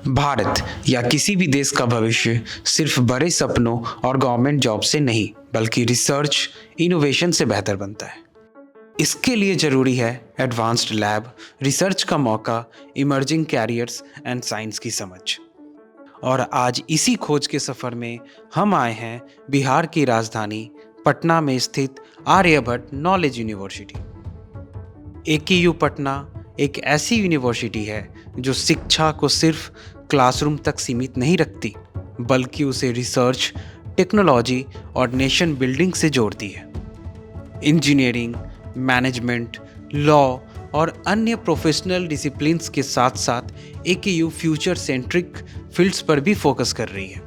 भारत या किसी भी देश का भविष्य सिर्फ बड़े सपनों और गवर्नमेंट जॉब से नहीं, बल्कि रिसर्च, इनोवेशन से बेहतर बनता है। इसके लिए ज़रूरी है एडवांस्ड लैब, रिसर्च का मौका, इमर्जिंग कैरियर्स एंड साइंस की समझ। और आज इसी खोज के सफ़र में हम आए हैं बिहार की राजधानी पटना में स्थित Aryabhatta knowledge university. AKU Patna एक ऐसी यूनिवर्सिटी है जो शिक्षा को सिर्फ क्लासरूम तक सीमित नहीं रखती, बल्कि उसे रिसर्च, टेक्नोलॉजी और नेशन बिल्डिंग से जोड़ती है। इंजीनियरिंग, मैनेजमेंट, लॉ और अन्य प्रोफेशनल डिसिप्लिन्स के साथ साथ AKU फ्यूचर सेंट्रिक फील्ड्स पर भी फोकस कर रही है।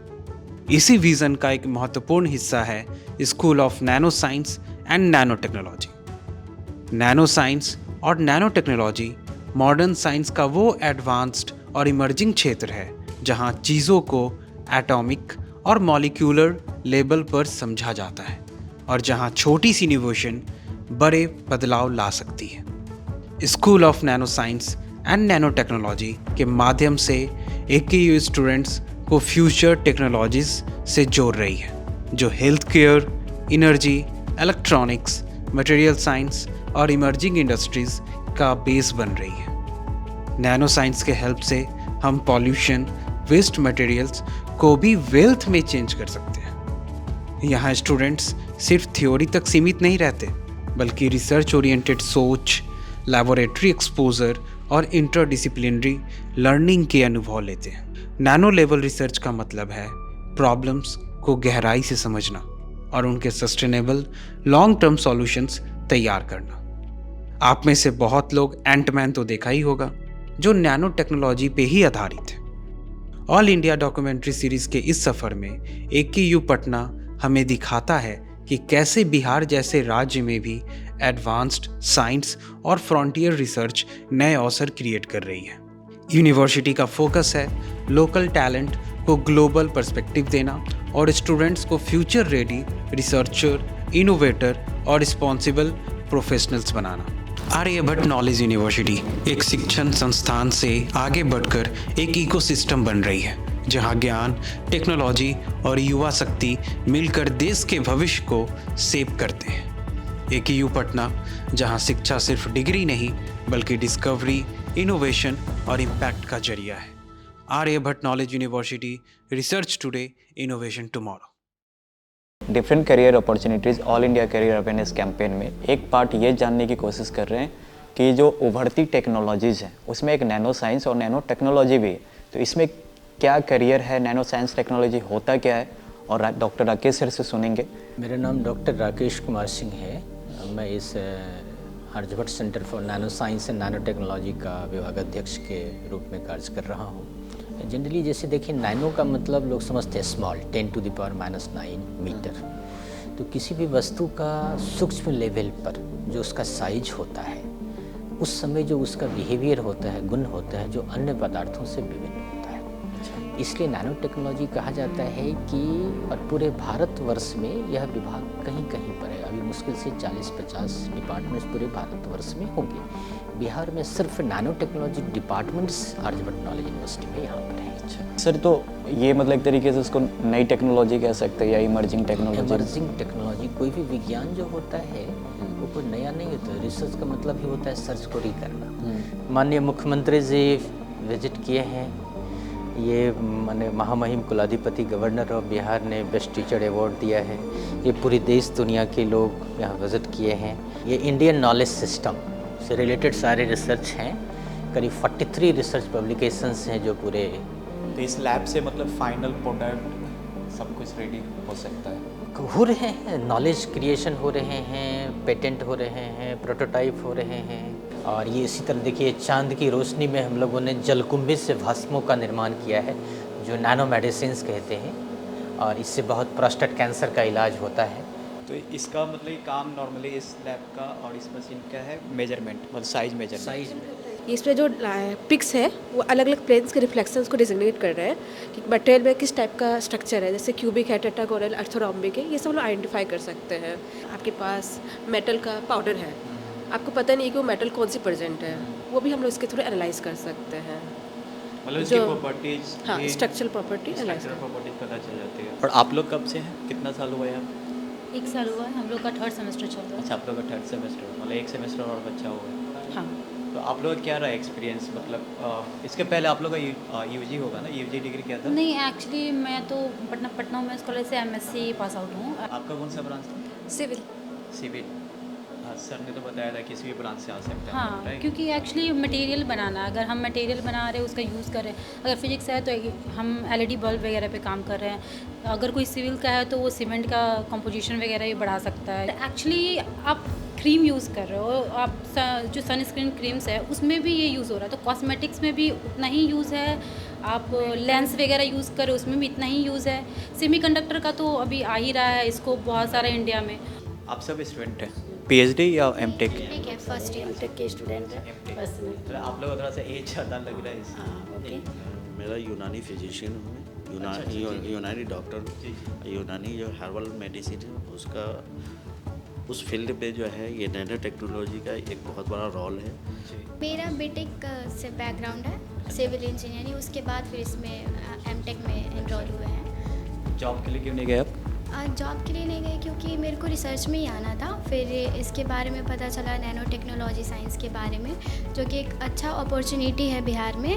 इसी विजन का एक महत्वपूर्ण हिस्सा है school of nano science and nano technology. Nano science और नैनो टेक्नोलॉजी मॉडर्न साइंस का वो एडवांस्ड और इमर्जिंग क्षेत्र है जहां चीज़ों को एटॉमिक और मॉलिक्यूलर लेवल पर समझा जाता है और जहां छोटी सी इनोवेशन बड़े बदलाव ला सकती है। School of nano science and nano technology के माध्यम से AKU स्टूडेंट्स को फ्यूचर टेक्नोलॉजीज से जोड़ रही है जो health care, energy, electronics, material science और इमर्जिंग इंडस्ट्रीज का बेस बन रही है। नैनो साइंस के हेल्प से हम पॉल्यूशन, वेस्ट मटेरियल्स को भी वेल्थ में चेंज कर सकते हैं। यहाँ स्टूडेंट्स सिर्फ थ्योरी तक सीमित नहीं रहते, बल्कि रिसर्च ओरिएंटेड सोच, लैबोरेटरी एक्सपोजर और इंटरडिसिप्लिनरी लर्निंग के अनुभव लेते हैं। नैनो लेवल रिसर्च का मतलब है प्रॉब्लम्स को गहराई से समझना और उनके सस्टेनेबल लॉन्ग टर्म सॉल्यूशंस तैयार करना। आप में से बहुत लोग एंटमैन तो देखा ही होगा, जो नैनो टेक्नोलॉजी पे ही आधारित है। ऑल इंडिया डॉक्यूमेंट्री सीरीज के इस सफ़र में AKU पटना हमें दिखाता है कि कैसे बिहार जैसे राज्य में भी एडवांस्ड साइंस और फ्रंटियर रिसर्च नए अवसर क्रिएट कर रही है। यूनिवर्सिटी का फोकस है लोकल टैलेंट को ग्लोबल पर्सपेक्टिव देना और स्टूडेंट्स को फ्यूचर रेडी रिसर्चर, इनोवेटर और रिस्पॉन्सिबल प्रोफेशनल्स बनाना। आर्यभट्ट नॉलेज यूनिवर्सिटी एक शिक्षण संस्थान से आगे बढ़कर एक इकोसिस्टम बन रही है जहां ज्ञान, टेक्नोलॉजी और युवा शक्ति मिलकर देश के भविष्य को शेप करते हैं। AKU पटना जहां शिक्षा सिर्फ डिग्री नहीं, बल्कि डिस्कवरी, इनोवेशन और इम्पैक्ट का जरिया है। Aryabhatta knowledge university, research today, innovation tomorrow. Different career opportunities all India career awareness campaign में एक पार्ट ये जानने की कोशिश कर रहे हैं कि जो उभरती टेक्नोलॉजीज़ हैं उसमें एक नैनो साइंस और नैनो टेक्नोलॉजी भी है, तो इसमें क्या करियर है, नैनो साइंस टेक्नोलॉजी होता क्या है, और डॉक्टर राकेश सर से सुनेंगे। मेरा नाम डॉक्टर राकेश कुमार सिंह है। मैं इस Aryabhatta centre for nano science and nano technology का विभागाध्यक्ष के रूप में कार्य कर रहा हूँ। जनरली जैसे देखिए, नैनो का मतलब लोग समझते हैं स्मॉल, 10⁻⁹ मीटर। तो किसी भी वस्तु का सूक्ष्म लेवल पर जो उसका साइज होता है, उस समय जो उसका बिहेवियर होता है, गुण होता है, जो अन्य पदार्थों से विभिन्न होता है। इसलिए नैनो टेक्नोलॉजी कहा जाता है कि और पूरे भारतवर्ष में यह विभाग कहीं कहीं पर है। अभी मुश्किल से 40-50 डिपार्टमेंट्स पूरे भारतवर्ष में होंगे। बिहार में सिर्फ nano technology departments Aryabhatta knowledge university में यहाँ पर है। सर, तो ये मतलब एक तरीके से उसको नई टेक्नोलॉजी कह सकते हैं या इमर्जिंग टेक्नोलॉजी? इमर्जिंग टेक्नोलॉजी, कोई भी विज्ञान जो होता है वो कोई नया नहीं होता है। रिसर्च का मतलब ही होता है सर्च को री करना। माननीय मुख्यमंत्री जी विजिट किए हैं। ये माने महामहिम कुलाधिपति गवर्नर ऑफ बिहार ने बेस्ट टीचर अवार्ड दिया है। ये पूरी देश दुनिया के लोग यहाँ विजिट किए हैं। ये इंडियन नॉलेज सिस्टम से रिलेटेड सारे रिसर्च हैं। करीब 43 रिसर्च पब्लिकेशंस हैं जो पूरे। तो इस लैब से मतलब फाइनल प्रोडक्ट सब कुछ रेडी हो सकता है? हो रहे हैं, नॉलेज क्रिएशन हो रहे हैं, पेटेंट हो रहे हैं, प्रोटोटाइप हो रहे हैं। और ये इसी तरह देखिए, चांद की रोशनी में हम लोगों ने जलकुंभी से भस्मों का निर्माण किया है जो नैनो मेडिसिन्स कहते हैं, और इससे बहुत प्रोस्टेट कैंसर का इलाज होता है। तो इसका मतलब काम नॉर्मली इस लैब का और इस मशीन का है मेजरमेंट, मतलब साइज मेजरमेंट। साइज में इस पे जो पिक्स है वो अलग अलग प्लेन्स के रिफ्लेक्शंस को डिजिग्नेट कर रहे हैं कि मटेरियल में किस टाइप का स्ट्रक्चर है, जैसे क्यूबिक है, टेट्रागोनल, ऑर्थोरॉम्बिक है, ये सब लोग आइडेंटिफाई कर सकते हैं। आपके पास मेटल का पाउडर है, आपको पता नहीं कि वो मेटल कौन सी प्रेजेंट है, वो भी हम लोग इसके थ्रू एनालाइज कर सकते हैं। मतलब इसकी जो प्रॉपर्टीज हाँ स्ट्रक्चरल प्रॉपर्टी स्ट्रक्चरल प्रॉपर्टीज पता चल जाती है। और आप लोग कब से हैं, कितना साल हुआ है आप? 1 साल हुआ है, हम लोग का 3rd सेमेस्टर चल रहा अच्छा, आप लोग का 3rd सेमेस्टर, मतलब 1 सेमेस्टर और बचा हुआ है। है। हाँ, तो आप लोग का क्या रहा एक्सपीरियंस, मतलब इसके पहले आप लोग का यूजी होगा ना, यूजी डिग्री क्या था? नहीं एक्चुअली मैं तो पटना वुमेंस कॉलेज से एमएससी पास आउट हूँ। आपका कौन सा ब्रांच था? सिविल। सिविल। हाँ, सर ने तो बताया था किसी भी ब्रांच से आ सकते हैं, हाँ, राइट? क्योंकि एक्चुअली मटेरियल बनाना, अगर हम मटेरियल बना रहे हैं उसका यूज़ कर रहे हैं, अगर फिजिक्स है तो हम एलईडी बल्ब वगैरह पे काम कर रहे हैं, अगर कोई सिविल का है तो वो सीमेंट का कंपोजिशन वगैरह भी बढ़ा सकता है। एक्चुअली आप क्रीम यूज़ कर रहे हो, आप जो सनस्क्रीन क्रीम्स है उसमें भी ये यूज़ हो रहा है, तो कॉस्मेटिक्स में भी उतना ही यूज़ है, आप लेंस वगैरह यूज़ कर रहे हो उसमें भी इतना ही यूज़ है। सेमीकंडक्टर का तो अभी आ ही रहा है, इसको बहुत सारा इंडिया में। आप सब स्टूडेंट हैं, पीएचडी या एमटेक? ठीक है, फर्स्ट ईयर तक के स्टूडेंट है। एमटेक। आप लोग थोड़ा सा एज ज़्यादा लग रहा है इसमें। मेरा यूनानी फिजिशियन हूँ, यूनानी डॉक्टर, यूनानी जो हर्बल मेडिसिन है उसका, उस फील्ड पे जो है ये नैनो टेक्नोलॉजी का एक बहुत बड़ा रोल है। मेरा बीटेक से बैकग्राउंड है, सिविल इंजीनियरिंग, उसके बाद फिर इसमें एमटेक में एनरोल हुए हैं। जॉब के लिए क्यों नहीं गए आप? जॉब के लिए नहीं गई क्योंकि मेरे को रिसर्च में ही आना था, फिर इसके बारे में पता चला नैनो टेक्नोलॉजी साइंस के बारे में, जो कि एक अच्छा अपॉर्चुनिटी है बिहार में।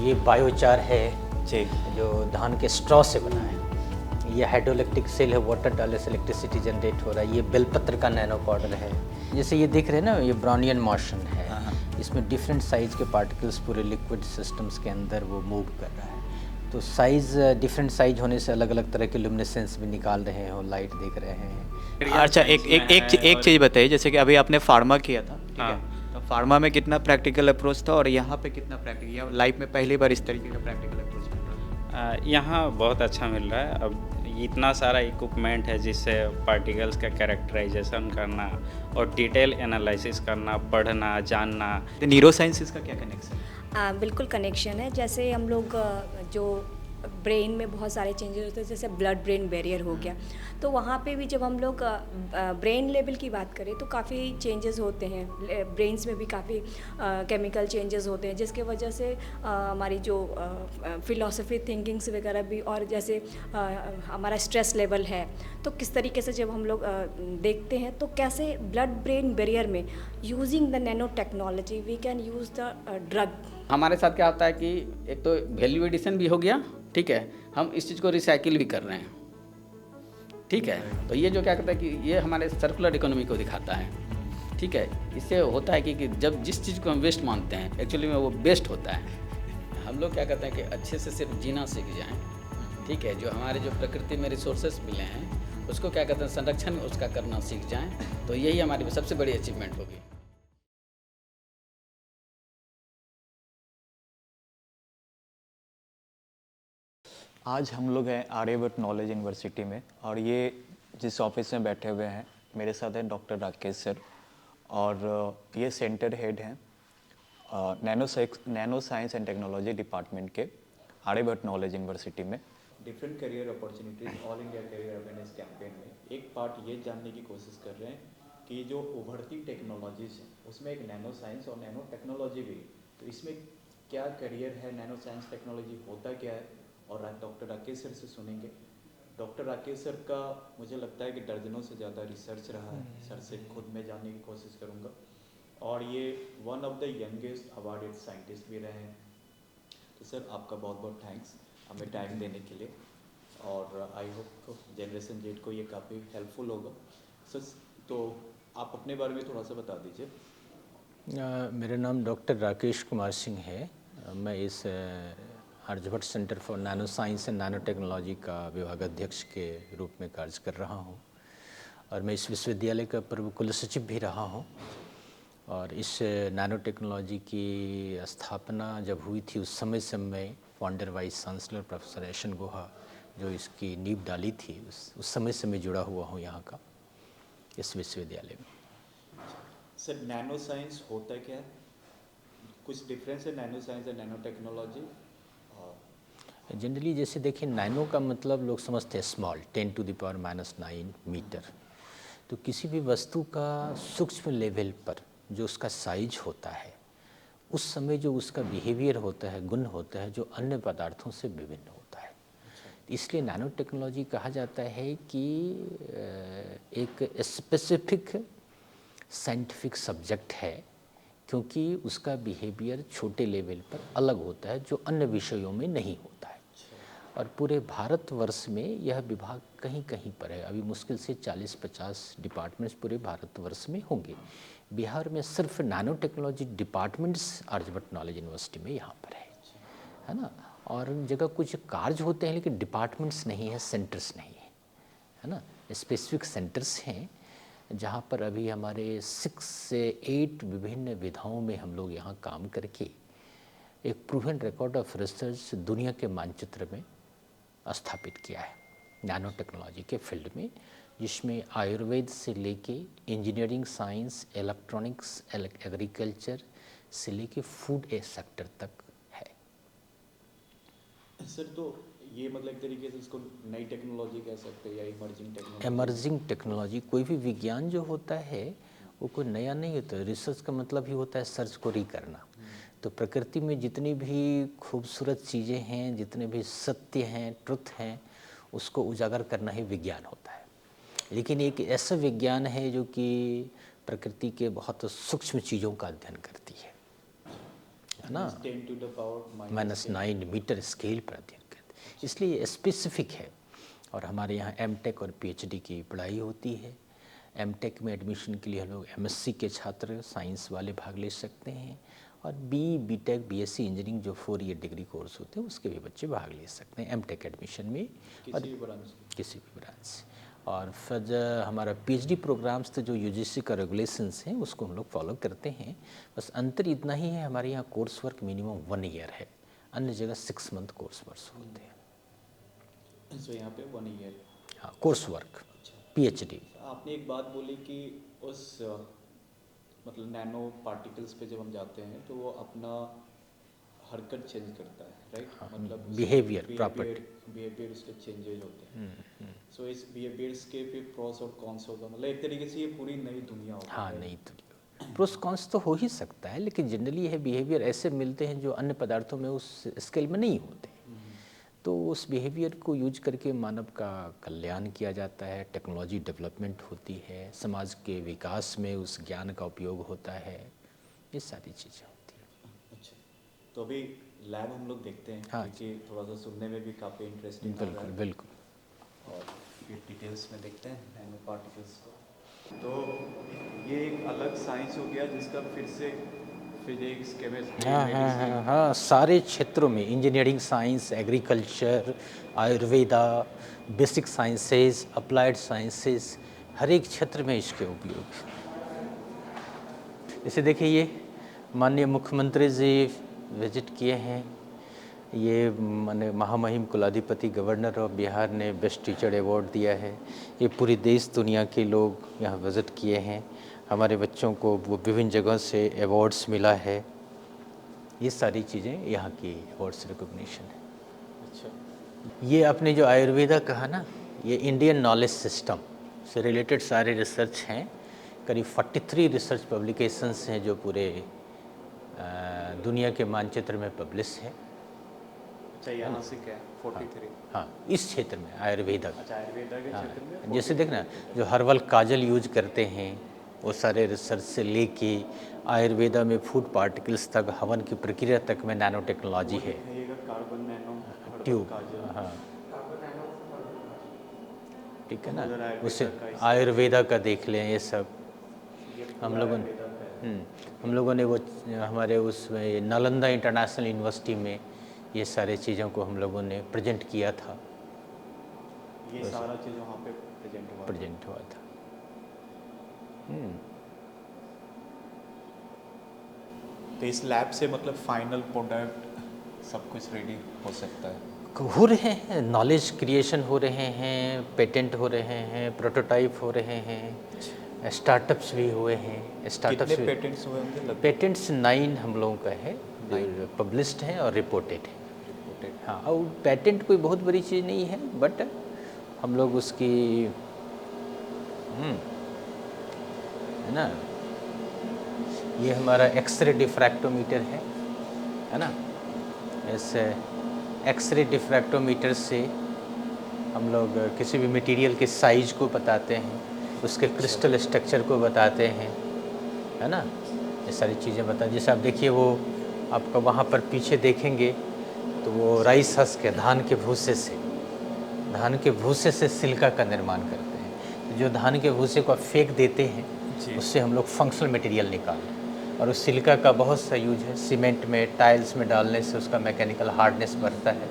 ये बायोचार है जी। जो धान के स्ट्रॉ से बना है। ये हाइड्रोइलेक्ट्रिक सेल है, वाटर डालने से इलेक्ट्रिसिटी जनरेट हो रहा है। ये बेलपत्र का नैनो पाउडर है। जैसे ये देख रहे हैं ना, ये ब्राउनियन मोशन है, इसमें डिफरेंट साइज़ के पार्टिकल्स पूरे लिक्विड सिस्टम्स के अंदर वो मूव कर रहा है। तो साइज़ डिफरेंट साइज होने से अलग अलग तरह के ल्यूमिनेसेंस भी निकाल रहे हो, लाइट देख रहे हैं। अच्छा, एक चीज़ बताइए, जैसे कि अभी आपने फार्मा किया था, ठीक है, तो फार्मा में कितना प्रैक्टिकल अप्रोच था और यहाँ पे कितना प्रैक्टिकल, या लाइफ में पहली बार इस तरीके का प्रैक्टिकल अप्रोच मिल रहा है? यहाँ बहुत अच्छा मिल रहा है। अब इतना सारा इक्विपमेंट है जिससे पार्टिकल्स का कैरेक्टराइजेशन करना और डिटेल एनालिसिस करना, पढ़ना, जानना। तो न्यूरो साइंसिस का क्या कनेक्शन है? बिल्कुल कनेक्शन है। जैसे हम लोग जो ब्रेन में बहुत सारे चेंजेस होते हैं, जैसे ब्लड ब्रेन बैरियर हो गया, तो वहाँ पे भी जब हम लोग ब्रेन लेवल की बात करें तो काफ़ी चेंजेस होते हैं, ब्रेन्स में भी काफ़ी केमिकल चेंजेस होते हैं, जिसके वजह से हमारी जो फिलॉसफी थिंकिंग्स वगैरह भी, और जैसे हमारा स्ट्रेस लेवल है, तो किस तरीके से जब हम लोग देखते हैं तो कैसे ब्लड ब्रेन बैरियर में using the nano technology we can use the drug. हमारे साथ क्या होता है कि एक तो वैल्यू एडिशन भी हो गया, ठीक है, हम इस चीज़ को रिसाइकिल भी कर रहे हैं, ठीक है। तो ये जो क्या कहता है कि ये हमारे सर्कुलर इकोनॉमी को दिखाता है, ठीक है। इससे होता है कि जब जिस चीज़ को हम वेस्ट मानते हैं एक्चुअली में वो बेस्ट होता है। हम लोग क्या कहते हैं कि अच्छे से सिर्फ जीना सीख जाएं, ठीक है। जो हमारे जो प्रकृति में रिसोर्सेज मिले हैं उसको क्या कहते हैं संरक्षण उसका करना सीख जाएं, तो यही हमारी सबसे बड़ी अचीवमेंट होगी। आज हम लोग हैं आर्यभट्ट नॉलेज यूनिवर्सिटी में, और ये जिस ऑफिस में बैठे हुए हैं मेरे साथ हैं डॉक्टर राकेश सर, और ये सेंटर हेड हैं nano science and technology department के आर्यभट्ट नॉलेज यूनिवर्सिटी में। Different career opportunities all India career awareness campaign में एक पार्ट ये जानने की कोशिश कर रहे हैं कि जो उभरती टेक्नोलॉजीज़ हैं उसमें एक नैनो साइंस और नैनो टेक्नोलॉजी भी है, तो इसमें क्या करियर है, नैनो साइंस टेक्नोलॉजी होता क्या है, और डॉक्टर राकेश सर से सुनेंगे। डॉक्टर राकेश सर का मुझे लगता है कि दर्जनों से ज़्यादा रिसर्च रहा है, सर से खुद मैं जानने की कोशिश करूँगा, और ये one of the youngest awarded scientist भी रहे हैं। तो सर आपका बहुत बहुत थैंक्स हमें टाइम देने के लिए, और आई होप जनरेशन जेड को ये काफ़ी हेल्पफुल होगा। सर तो आप अपने बारे में थोड़ा सा बता दीजिए। मेरा नाम डॉक्टर राकेश कुमार सिंह है। मैं इस Aryabhatta centre for nano science and nano technology का विभागाध्यक्ष के रूप में कार्य कर रहा हूँ, और मैं इस विश्वविद्यालय का पूर्व कुल सचिव भी रहा हूँ। और इस नैनो टेक्नोलॉजी की स्थापना जब हुई थी उस समय से मैं फाउंडर वाइस चांसलर प्रोफेसर एशन गुहा जो इसकी नींव डाली थी उस समय से मैं जुड़ा हुआ हूँ यहाँ का इस विश्वविद्यालय में। सर नैनो साइंस होता क्या है, कुछ डिफरेंस है नैनो साइंस और नैनो टेक्नोलॉजी? जनरली जैसे देखिए नैनो का मतलब लोग समझते हैं स्मॉल 10⁻⁹ मीटर। तो किसी भी वस्तु का सूक्ष्म लेवल पर जो उसका साइज होता है उस समय जो उसका बिहेवियर होता है, गुण होता है, जो अन्य पदार्थों से विभिन्न होता है। इसलिए नैनो टेक्नोलॉजी कहा जाता है कि एक स्पेसिफिक साइंटिफिक सब्जेक्ट है, क्योंकि उसका बिहेवियर छोटे लेवल पर अलग होता है जो अन्य विषयों में नहीं होता है। और पूरे भारतवर्ष में यह विभाग कहीं कहीं पर है। अभी मुश्किल से 40-50 डिपार्टमेंट्स पूरे भारतवर्ष में होंगे। बिहार में सिर्फ nano technology departments Aryabhatta knowledge university में यहाँ पर है ना। और उन जगह कुछ कार्य होते हैं लेकिन डिपार्टमेंट्स नहीं है, सेंटर्स नहीं है ना। स्पेसिफिक सेंटर्स हैं जहाँ पर अभी हमारे 6 से 8 विभिन्न विधाओं में हम लोग यहाँ काम करके एक प्रूवन रिकॉर्ड ऑफ रिसर्च दुनिया के मानचित्र में स्थापित किया है नैनो टेक्नोलॉजी के फील्ड में, जिसमें आयुर्वेद से लेके इंजीनियरिंग साइंस, इलेक्ट्रॉनिक्स, एग्रीकल्चर से लेके फूड सेक्टर तक है। सर तो ये मतलब एक तरीके से इसको नई टेक्नोलॉजी कह सकते हैं या इमर्जिंग टेक्नोलॉजी? इमर्जिंग टेक्नोलॉजी, कोई भी विज्ञान जो होता है वो कोई नया नहीं होता। रिसर्च का मतलब ही होता है सर्च को करना। तो प्रकृति में जितनी भी खूबसूरत चीज़ें हैं, जितने भी सत्य हैं, ट्रुथ हैं, उसको उजागर करना ही विज्ञान होता है। लेकिन एक ऐसा विज्ञान है जो कि प्रकृति के बहुत सूक्ष्म चीज़ों का अध्ययन करती है ना, -9 मीटर स्केल पर अध्ययन करती है, इसलिए ये स्पेसिफिक है। और हमारे यहाँ एमटेक और पीएचडी की पढ़ाई होती है। एमटेक में एडमिशन के लिए हम लोग एमएससी के छात्र साइंस वाले भाग ले सकते हैं, और बीटेक, बीएससी इंजीनियरिंग जो 4 ईयर डिग्री कोर्स होते हैं उसके भी बच्चे भाग ले सकते हैं एमटेक एडमिशन में, किसी भी ब्रांच से। और फिर हमारा पीएचडी प्रोग्राम्स तो जो यूजीसी का रेगुलेशंस हैं उसको हम लोग फॉलो करते हैं। बस अंतर इतना ही है, हमारे यहाँ कोर्स वर्क मिनिमम 1 ईयर है, अन्य जगह 6 मंथ कोर्स वर्क होते हैं। तो यहाँ पे 1 ईयर हाँ, कोर्स वर्क पीएचडी। आपने एक बात बोली कि उस मतलब नैनो पार्टिकल्स पे जब हम जाते हैं तो वो अपना हरकत चेंज करता है, राइट? हाँ, मतलब बिहेवियर, प्रॉपर्टी, बिहेवियर उसके चेंजेज होते हैं। सो इस बिहेवियर्स के फिर प्रोस और कॉन्स होगा, मतलब एक तरीके से ये पूरी नई दुनिया होगी। हाँ, नई दुनिया। प्रोस कॉन्स तो हो ही सकता है, लेकिन जनरली यह बिहेवियर ऐसे मिलते हैं जो अन्य पदार्थों में उस स्केल में नहीं होते। तो उस बिहेवियर को यूज करके मानव का कल्याण किया जाता है, टेक्नोलॉजी डेवलपमेंट होती है, समाज के विकास में उस ज्ञान का उपयोग होता है, ये सारी चीज़ें होती हैं। अच्छा, तो अभी लैब हम लोग देखते हैं, हाँ, क्योंकि थोड़ा सा सुनने में भी काफ़ी इंटरेस्टिंग। बिल्कुल बिल्कुल। और फिर डिटेल्स में देखते हैं नैनो पार्टिकल्स को। तो ये एक अलग साइंस हो गया जिसका फिर से फिजिक्स, केमिस्ट्री, हाँ, सारे क्षेत्रों में engineering science, agriculture, Ayurveda, basic sciences, applied sciences, हर एक क्षेत्र में इसके उपयोग। जैसे देखिए ये माननीय मुख्यमंत्री जी विजिट किए हैं, ये माने महामहिम कुलाधिपति गवर्नर ऑफ बिहार ने बेस्ट टीचर अवार्ड दिया है। ये पूरी देश दुनिया के लोग यहाँ विज़िट किए हैं, हमारे बच्चों को वो विभिन्न जगहों से अवार्ड्स मिला है। ये सारी चीज़ें यहाँ की अवार्ड्स रिकॉग्निशन है। अच्छा, ये आपने जो आयुर्वेदा कहा ना, ये इंडियन नॉलेज सिस्टम से रिलेटेड सारे रिसर्च हैं। करीब 43 रिसर्च पब्लिकेशंस हैं जो पूरे दुनिया के मानचित्र में पब्लिश है। अच्छा, यहाँ से क्या 43? हाँ, इस क्षेत्र में आयुर्वेदा। अच्छा, आयुर्वेदा के क्षेत्र में। जैसे देखना, जो हर्बल काजल यूज करते हैं वो सारे रिसर्च से लेके आयुर्वेदा में फूड पार्टिकल्स तक, हवन की प्रक्रिया तक में नैनो टेक्नोलॉजी है। कार्बन नैनो ट्यूब, हाँ, ठीक है ना। उससे आयुर्वेदा का देख लें, ये सब हम लोगों ने वो हमारे उसमें नालंदा इंटरनेशनल यूनिवर्सिटी में ये सारे चीज़ों को हम लोगों ने प्रेजेंट किया था। ये सारा चीज़ वहाँ पे प्रेजेंट हुआ था। तो इस लैब से मतलब फाइनल प्रोडक्ट सब कुछ रेडी हो सकता है? हो रहे हैं, नॉलेज क्रिएशन हो रहे हैं, पेटेंट हो रहे हैं, प्रोटोटाइप हो रहे हैं, स्टार्टअप्स भी हुए हैं। कितने पेटेंट्स हुए होंगे? पेटेंट्स 9 हम लोगों का है, पब्लिश्ड है और रिपोर्टेड है। हाँ, और पेटेंट कोई बहुत बड़ी चीज़ नहीं है, बट हम लोग उसकी है ना, ये हमारा एक्सरे डिफ्रैक्टोमीटर है ना। इस एक्सरे डिफ्रैक्टोमीटर से हम लोग किसी भी मटेरियल के साइज को बताते हैं, उसके क्रिस्टल स्ट्रक्चर को बताते हैं, है ना। ये सारी चीज़ें बता, जैसे आप देखिए वो आपका वहाँ पर पीछे देखेंगे तो वो राइस हस्क है, धान के भूसे से सिल्का का निर्माण करते हैं। तो जो धान के भूसे को आप फेंक देते हैं उससे हम लोग फंक्शनल मटेरियल निकालते हैं, और उस सिल्का का बहुत सा यूज है। सीमेंट में, टाइल्स में डालने से उसका मैकेनिकल हार्डनेस बढ़ता है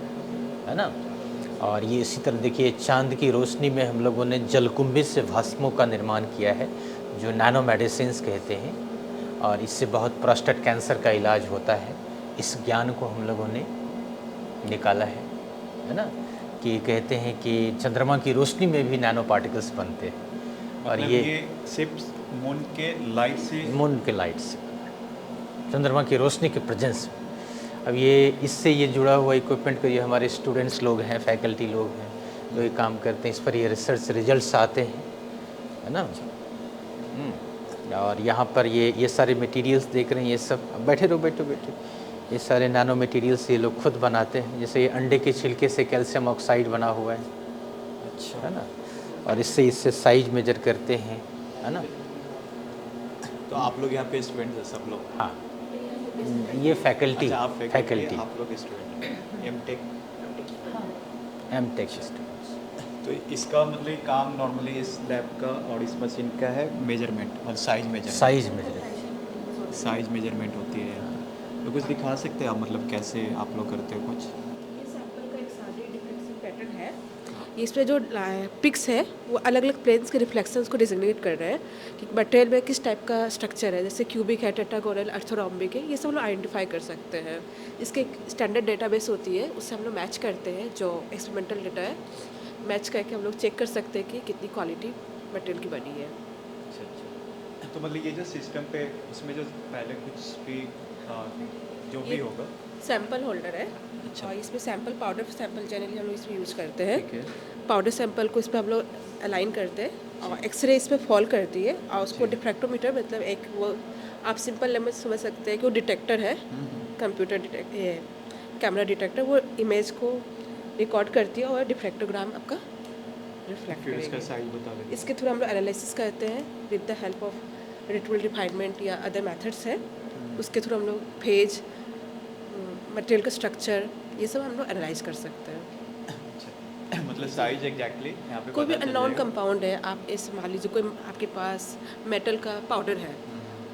ना। और ये इसी तरह देखिए चांद की रोशनी में हम लोगों ने जलकुंभी से भस्मों का निर्माण किया है, जो नैनो मेडिसिन्स कहते हैं, और इससे बहुत प्रोस्टेट कैंसर का इलाज होता है। इस ज्ञान को हम लोगों ने निकाला है ना, कि कहते हैं कि चंद्रमा की रोशनी में भी नैनो पार्टिकल्स बनते हैं। और ये सिर्फ मून के लाइट से चंद्रमा की रोशनी के प्रेजेंस में। अब ये इससे ये जुड़ा हुआ इक्विपमेंट को ये हमारे स्टूडेंट्स लोग हैं, फैकल्टी लोग हैं जो ये काम करते हैं, इस पर ये रिसर्च रिजल्ट्स आते हैं, है ना। और यहाँ पर ये सारे मटेरियल्स देख रहे हैं, ये सब बैठे रहो, ये सारे नैनो मटेरियल्स ये लोग खुद बनाते हैं। जैसे ये अंडे के छिलके से कैल्शियम ऑक्साइड बना हुआ है, अच्छा, है ना। और इससे साइज मेजर करते हैं, है ना। तो आप लोग यहाँ पे स्टूडेंट्स हैं सब लोग? हाँ, ये फैकल्टी, अच्छा, आप फैकल्टी, आप लोग स्टूडेंट हैं, एमटेक स्टूडेंट्स। तो इसका मतलब काम नॉर्मली इस लैब का और इस मशीन का है मेजरमेंट, मतलब साइज मेजरमेंट होती है। तो कुछ दिखा सकते हैं आप, मतलब कैसे आप लोग करते हो कुछ? ये सैंपल का एक सारे डिफ्रेक्शन पैटर्न है। इसमें जो पिक्स है वो अलग अलग प्लेन्स के रिफ्लेक्शंस को डिजिग्नेट कर रहे हैं कि मटेरियल में किस टाइप का स्ट्रक्चर है, जैसे क्यूबिक है, टेट्रागोनल, ऑर्थोरॉम्बिक है, ये सब हम लोग आइडेंटिफाई कर सकते हैं। इसके एक स्टैंडर्ड डेटाबेस होती है, उससे हम लोग मैच करते हैं, जो एक्सपेरिमेंटल डेटा है मैच करके हम लोग चेक कर सकते हैं कि कितनी क्वालिटी मटेरियल की बनी है। अच्छा, तो मतलब ये जो सिस्टम पे उसमें जो पहले कुछ भी जो भी होगा सैंपल होल्डर है। अच्छा। और इसमें सैंपल पाउडर सैंपल जनरली हम लोग इसमें यूज़ करते हैं। पाउडर सैंपल को इस पर हम लोग अलाइन करते हैं और एक्सरे इस पर फॉल करती है, और उसको डिफ्रैक्टोमीटर, मतलब एक वो आप सिंपल लैंग्वेज समझ सकते हैं कि वो डिटेक्टर है, कंप्यूटर कैमरा डिटेक्टर, वो इमेज को रिकॉर्ड करती है और डिफ्रैक्टोग्राम आपका रिफ्लेक्ट फिर इसका करेगी। साइज बता दें। इसके थ्रू हम लोग एनालिसिस करते हैं with the help of ritual refinement या अदर मेथड्स हैं। उसके थ्रू हम लोग फेज, मटेरियल का स्ट्रक्चर, ये सब हम लोग एनालाइज कर सकते हैं। अच्छा, मतलब साइज एग्जैक्टली यहाँ पे कोई भी पता चल अननोन जाएगा? कंपाउंड है, आप इस मान लीजिए कोई आपके पास मेटल का पाउडर है,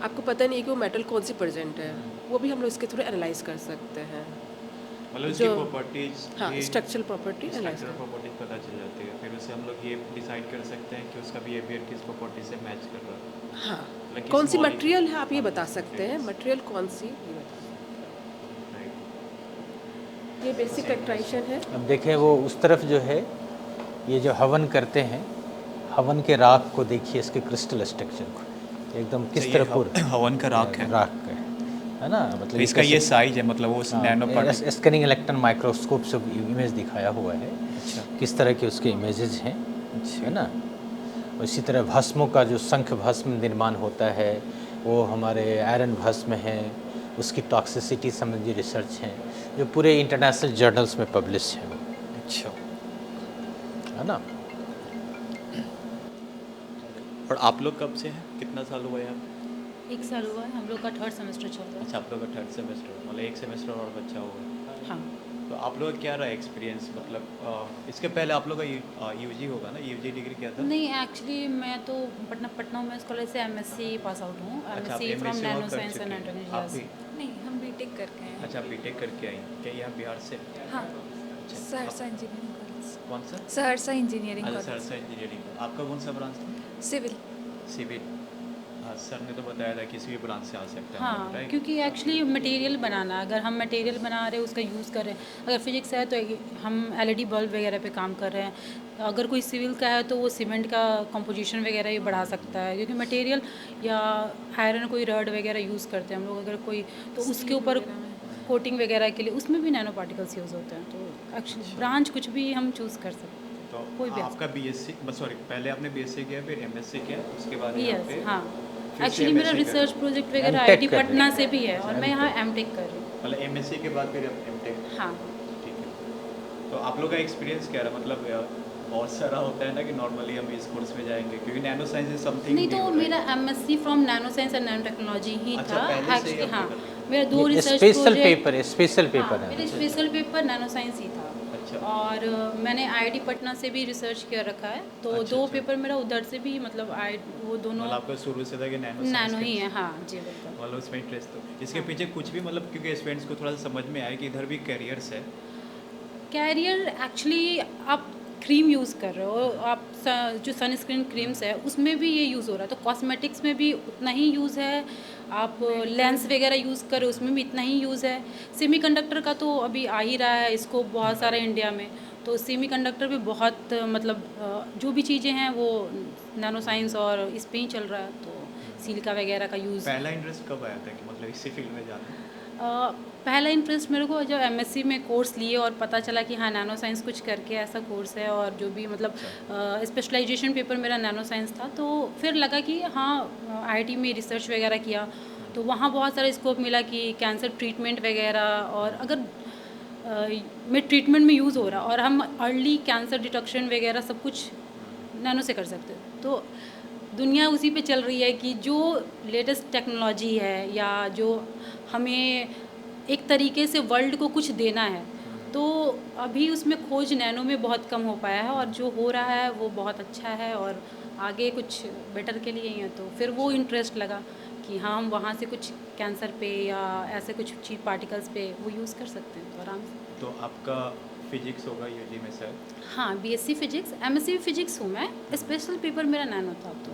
आपको पता नहीं है कि वो मेटल कौन सी प्रेजेंट है, वो भी हम लोग इसके थ्रू एनालाइज कर सकते हैं। मतलब इसकी प्रॉपर्टीज, हाँ, structural property analyse structural properties पता चल जाती है, फिर उससे हम लोग ये डिसाइड कर सकते हैं कि उसका बिहेवियर किस प्रॉपर्टी से मैच कर रहा है। हाँ, मतलब किस कौन सी molecule- मटेरियल है आप ये बता सकते हैं, मटेरियल कौन सी, ये बता सकते हैं। ये बेसिक कैरेक्टराइजेशन है। अब देखें वो उस तरफ जो है, ये जो हवन करते हैं, हवन के राख को देखिए, इसके क्रिस्टल स्ट्रक्चर को एकदम किस तरह पूरा हवन का राख है, है ना। मतलब तो इसका ये साइज है, मतलब वो nano particle. Scanning electron microscope से इमेज दिखाया हुआ है, अच्छा, किस तरह के उसके इमेजेस हैं, है ना। इसी तरह भस्मों का जो शंख भस्म निर्माण होता है, वो हमारे आयरन भस्म है, उसकी टॉक्सिसिटी संबंधी रिसर्च है, जो पूरे इंटरनेशनल जर्नल्स में पब्लिश है वो। अच्छा, है ना। और आप लोग कब से हैं, कितना साल हुआ है आप? 1 साल हुआ है, हम लोग का 3rd सेमेस्टर चल रहा है। अच्छा, आप लोग का 3rd सेमेस्टर, मतलब 1 सेमेस्टर और बच्चा होगा। हाँ, तो आप लोग का क्या रहा एक्सपीरियंस, मतलब इसके पहले आप लोग का यूजी होगा ना, यूजी डिग्री क्या था? नहीं एक्चुअली मैं तो पटना वुमेन्स कॉलेज से एमएससी पास आउट हूँ, अच्छा, आप एमएससी फ्रॉम MSc नैनो और कर साइंस चुके एंड हैं। एंटरटेनमेंट। आप भी? नहीं, हम बीटेक करके हैं। अच्छा, बीटेक करके आई, क्या यहाँ बिहार से? हाँ, अच्छा, सहरसा इंजीनियरिंग कॉलेज। कौन सा? सहरसा इंजीनियरिंग अच्छा, कॉलेज। सहरसा इंजीनियरिंग। आपका कौन सा ब्रांच था? सिविल। सिविल। हाँ, सर ने तो बताया था किसी भी ब्रांच से आ सकता है। हाँ, राइट? क्योंकि एक्चुअली मटेरियल बनाना, अगर हम मटेरियल बना रहे हैं उसका यूज़ कर रहे हैं, अगर फिजिक्स है तो हम एलईडी बल्ब वगैरह पे काम कर रहे हैं, अगर कोई सिविल का है तो वो सीमेंट का कंपोजिशन वगैरह भी बढ़ा सकता है, क्योंकि मटेरियल या आयरन कोई रड वगैरह यूज़ करते हैं हम लोग, अगर कोई तो उसके ऊपर कोटिंग वगैरह के लिए उसमें भी नैनो पार्टिकल्स यूज़ होते हैं। तो एक्चुअली ब्रांच कुछ भी हम चूज़ कर सकते हैं, तो कोई भी आपका बीएससी, सॉरी, पहले आपने बीएससी किया, फिर एमएससी किया, उसके बाद यहाँ यस पे हाँ, एक्चुअली मेरा रिसर्च प्रोजेक्ट वगैरह M.Tech आईआईटी कर रहे हैं। पटना से भी है और मैं यहाँ एमटेक कर रही हूँ। मतलब एमएससी के बाद फिर एमटेक। हाँ। ठीक है। तो आप लोग का एक्सपीरियंस क्या रहा? मतलब बहुत सारा होता है ना कि नॉर्मली हम इस कोर्स में जाएंगे क्योंकि नैनो साइंस इज समथिंग नहीं, तो मेरा MSc from nano science and nano technology ही अच्छा, था पहले से ही एक्चुअली। आपने हाँ, कर लिया। मेरा 2 research special project. Paper special paper मेरा है। स्पेशल पेपर नैनो साइंस ही था। अच्छा। और मैंने आईआईटी पटना से भी रिसर्च कर रखा है, तो अच्छा, 2 अच्छा। पेपर मेरा उधर से भी मतलब वो दोनों मतलब आपका शुरू से था कि नैनो नैनो ही है। हाँ जी, बिल्कुल। मतलब उसमें इंटरेस्ट तो इसके पीछे कुछ भी मतलब क्योंकि स्टूडेंट्स को थोड़ा सा समझ में आए कि इधर भी कैरियर्स है। कैरियर एक्चुअली आप क्रीम यूज़ कर रहे हो, आप जो सनस्क्रीन क्रीम्स है उसमें भी ये यूज़ हो रहा है, तो कॉस्मेटिक्स में भी उतना ही यूज़ है। आप लेंस वगैरह यूज़ कर रहे हो उसमें भी इतना ही यूज़ है। सेमीकंडक्टर का तो अभी आ ही रहा है, इसको बहुत सारा इंडिया में, तो सेमीकंडक्टर भी बहुत मतलब जो भी चीज़ें हैं वो नैनो साइंस और इस पे ही चल रहा है, तो सिलिका वगैरह का यूज़। पहला इंटरेस्ट कब आया था कि मतलब इसी फील्ड में जाना? पहला इंटरेस्ट मेरे को जब एमएससी में कोर्स लिए और पता चला कि हाँ नैनो साइंस कुछ करके ऐसा कोर्स है, और जो भी मतलब स्पेशलाइजेशन पेपर मेरा नैनो साइंस था, तो फिर लगा कि हाँ आईआईटी में रिसर्च वगैरह किया तो वहाँ बहुत सारा स्कोप मिला कि कैंसर ट्रीटमेंट वगैरह, और अगर में ट्रीटमेंट में यूज़ हो रहा और हम अर्ली कैंसर डिटेक्शन वगैरह सब कुछ नैनो से कर सकते हैं, तो दुनिया उसी पे चल रही है कि जो लेटेस्ट टेक्नोलॉजी है या जो हमें एक तरीके से वर्ल्ड को कुछ देना है, तो अभी उसमें खोज नैनो में बहुत कम हो पाया है, और जो हो रहा है वो बहुत अच्छा है और आगे कुछ बेटर के लिए ही है। तो फिर वो इंटरेस्ट लगा कि हाँ हम वहाँ से कुछ कैंसर पे या ऐसे कुछ चीप पार्टिकल्स पे वो यूज़ कर सकते हैं तो आराम से। तो आपका फिजिक्स होगा यूजी में सर? हाँ, बीएससी फिजिक्स, एमएससी फिजिक्स हूँ मैं, स्पेशल पेपर मेरा नैनो था, तो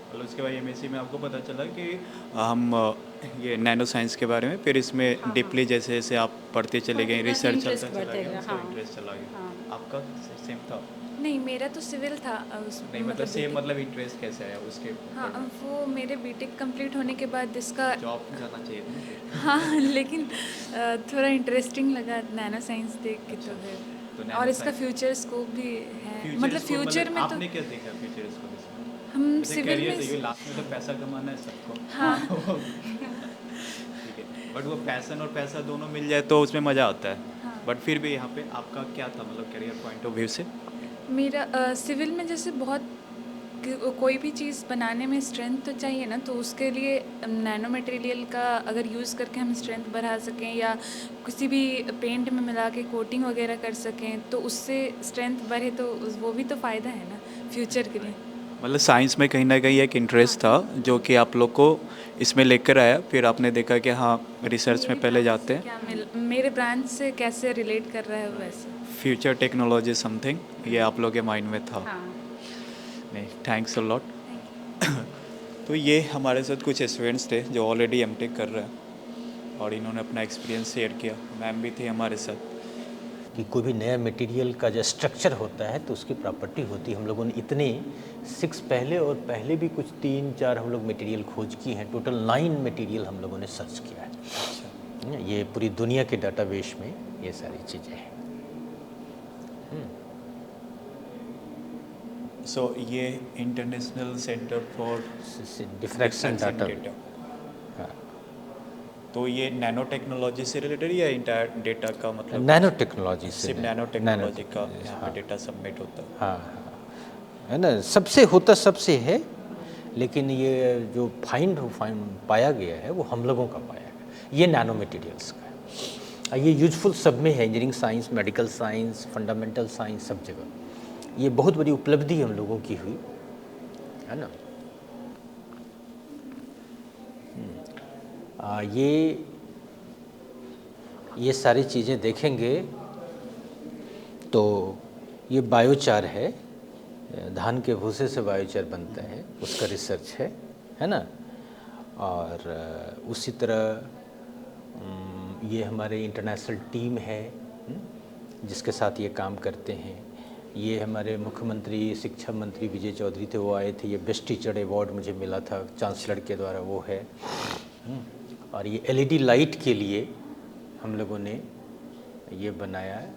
मतलब उसके बाद एमएससी में आपको पता चला कि हम ये नैनो साइंस के बारे में, फिर इसमें डीपली जैसे जैसे आप पढ़ते चले गए, रिसर्च चलता चला गया, उसका इंटरेस्ट चला गया। आपका सेम था? नहीं, मेरा तो सिविल था उसमें। नहीं मतलब सेम, मतलब इंटरेस्ट कैसे आया उसके? हाँ, वो मेरे बीटेक कंप्लीट होने के बाद इसका जॉब जाना चाहिए था। हाँ, लेकिन थोड़ा इंटरेस्टिंग लगा नैनो साइंस देख के, तो फिर और इसका फ्यूचर स्कोप भी है, मतलब फ्यूचर में। तो आपने क्या देखा फ्यूचर स्कोप इसमें? हम सिविल में लास्ट में तो पैसा कमाना है सबको। हाँ। ठीक है, बट वो पैशन और पैसा दोनों मिल जाए तो उसमें मज़ा आता है। हाँ। बट फिर भी यहाँ पे आपका क्या था, मतलब करियर पॉइंट ऑफ व्यू से? मेरा सिविल में जैसे बहुत कोई भी चीज़ बनाने में स्ट्रेंथ तो चाहिए ना, तो उसके लिए नैनो मटेरियल का अगर यूज़ करके हम स्ट्रेंथ बढ़ा सकें या किसी भी पेंट में मिला के कोटिंग वगैरह कर सकें तो उससे स्ट्रेंथ बढ़े, तो वो भी तो फ़ायदा है ना फ्यूचर के लिए। मतलब साइंस में कहीं ना कहीं एक इंटरेस्ट था जो कि आप लोग को इसमें लेकर आया, फिर आपने देखा कि हाँ रिसर्च में पहले जाते हैं, क्या मेरे ब्रांच से कैसे रिलेट कर रहा है वैसे। फ्यूचर टेक्नोलॉजी समथिंग ये आप लोग के माइंड में था। हाँ। नहीं, थैंक्स अ लॉट। तो ये हमारे साथ कुछ स्टूडेंट्स थे जो ऑलरेडी एमटेक कर रहे हैं और इन्होंने अपना एक्सपीरियंस शेयर किया। मैम भी थी हमारे साथ। कि कोई भी नया मटेरियल का जो स्ट्रक्चर होता है तो उसकी प्रॉपर्टी होती है। हम लोगों ने इतने 6 पहले और पहले भी कुछ 3-4 हम लोग मटेरियल खोज किए हैं। टोटल 9 मटेरियल हम लोगों ने सर्च किया है। ये पूरी दुनिया के डाटाबेस में ये सारी चीज़ें हैं। सो ये international centre for diffraction data. हाँ। तो ये नैनो टेक्नोलॉजी से रिलेटेड या इंटायर डेटा का मतलब? नैनो टेक्नोलॉजी से, सिर्फ नैनो टेक्नोलॉजी का यहाँ पे डेटा सबमिट होता है। हाँ हाँ, है ना, सबसे होता सबसे है, लेकिन ये जो फाइंड पाया गया है वो हम लोगों का पाया गया, ये नैनो मटेरियल्स का है। ये यूजफुल सब में है, engineering science, medical science, fundamental science, सब जगह ये बहुत बड़ी उपलब्धि हम लोगों की हुई, है ना। ये सारी चीज़ें देखेंगे तो ये बायोचार है, धान के भूसे से बायोचार बनता है, उसका रिसर्च है ना। और उसी तरह ये हमारे इंटरनेशनल टीम है जिसके साथ ये काम करते हैं। ये हमारे मुख्यमंत्री, शिक्षा मंत्री विजय चौधरी थे, वो आए थे। ये बेस्ट टीचर अवार्ड मुझे मिला था चांसलर के द्वारा, वो है। और ये एलईडी लाइट के लिए हम लोगों ने ये बनाया है,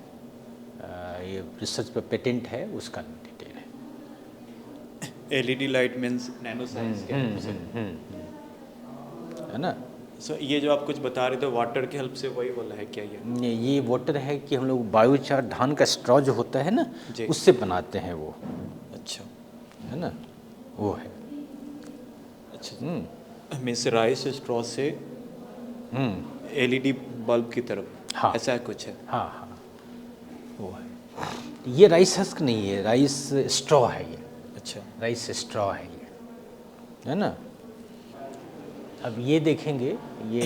ये रिसर्च पे पेटेंट है, उसका डिटेल है। LED light means nano science के। है ना। सो ये जो आप कुछ बता रहे थे वाटर की हेल्प से, वही वाला है क्या ये वाटर है कि हम लोग बायोचार धान का स्ट्रॉ जो होता है ना, उससे बनाते हैं वो। अच्छा, है ना, वो है। अच्छा, मीन्स राइस स्ट्रॉ से एलईडी बल्ब की तरफ, हाँ, ऐसा कुछ है। हाँ हाँ, वो है। ये राइस हस्क नहीं है, राइस स्ट्रॉ है ये। अच्छा, राइस स्ट्रॉ है ये, है ना। अब ये देखेंगे, ये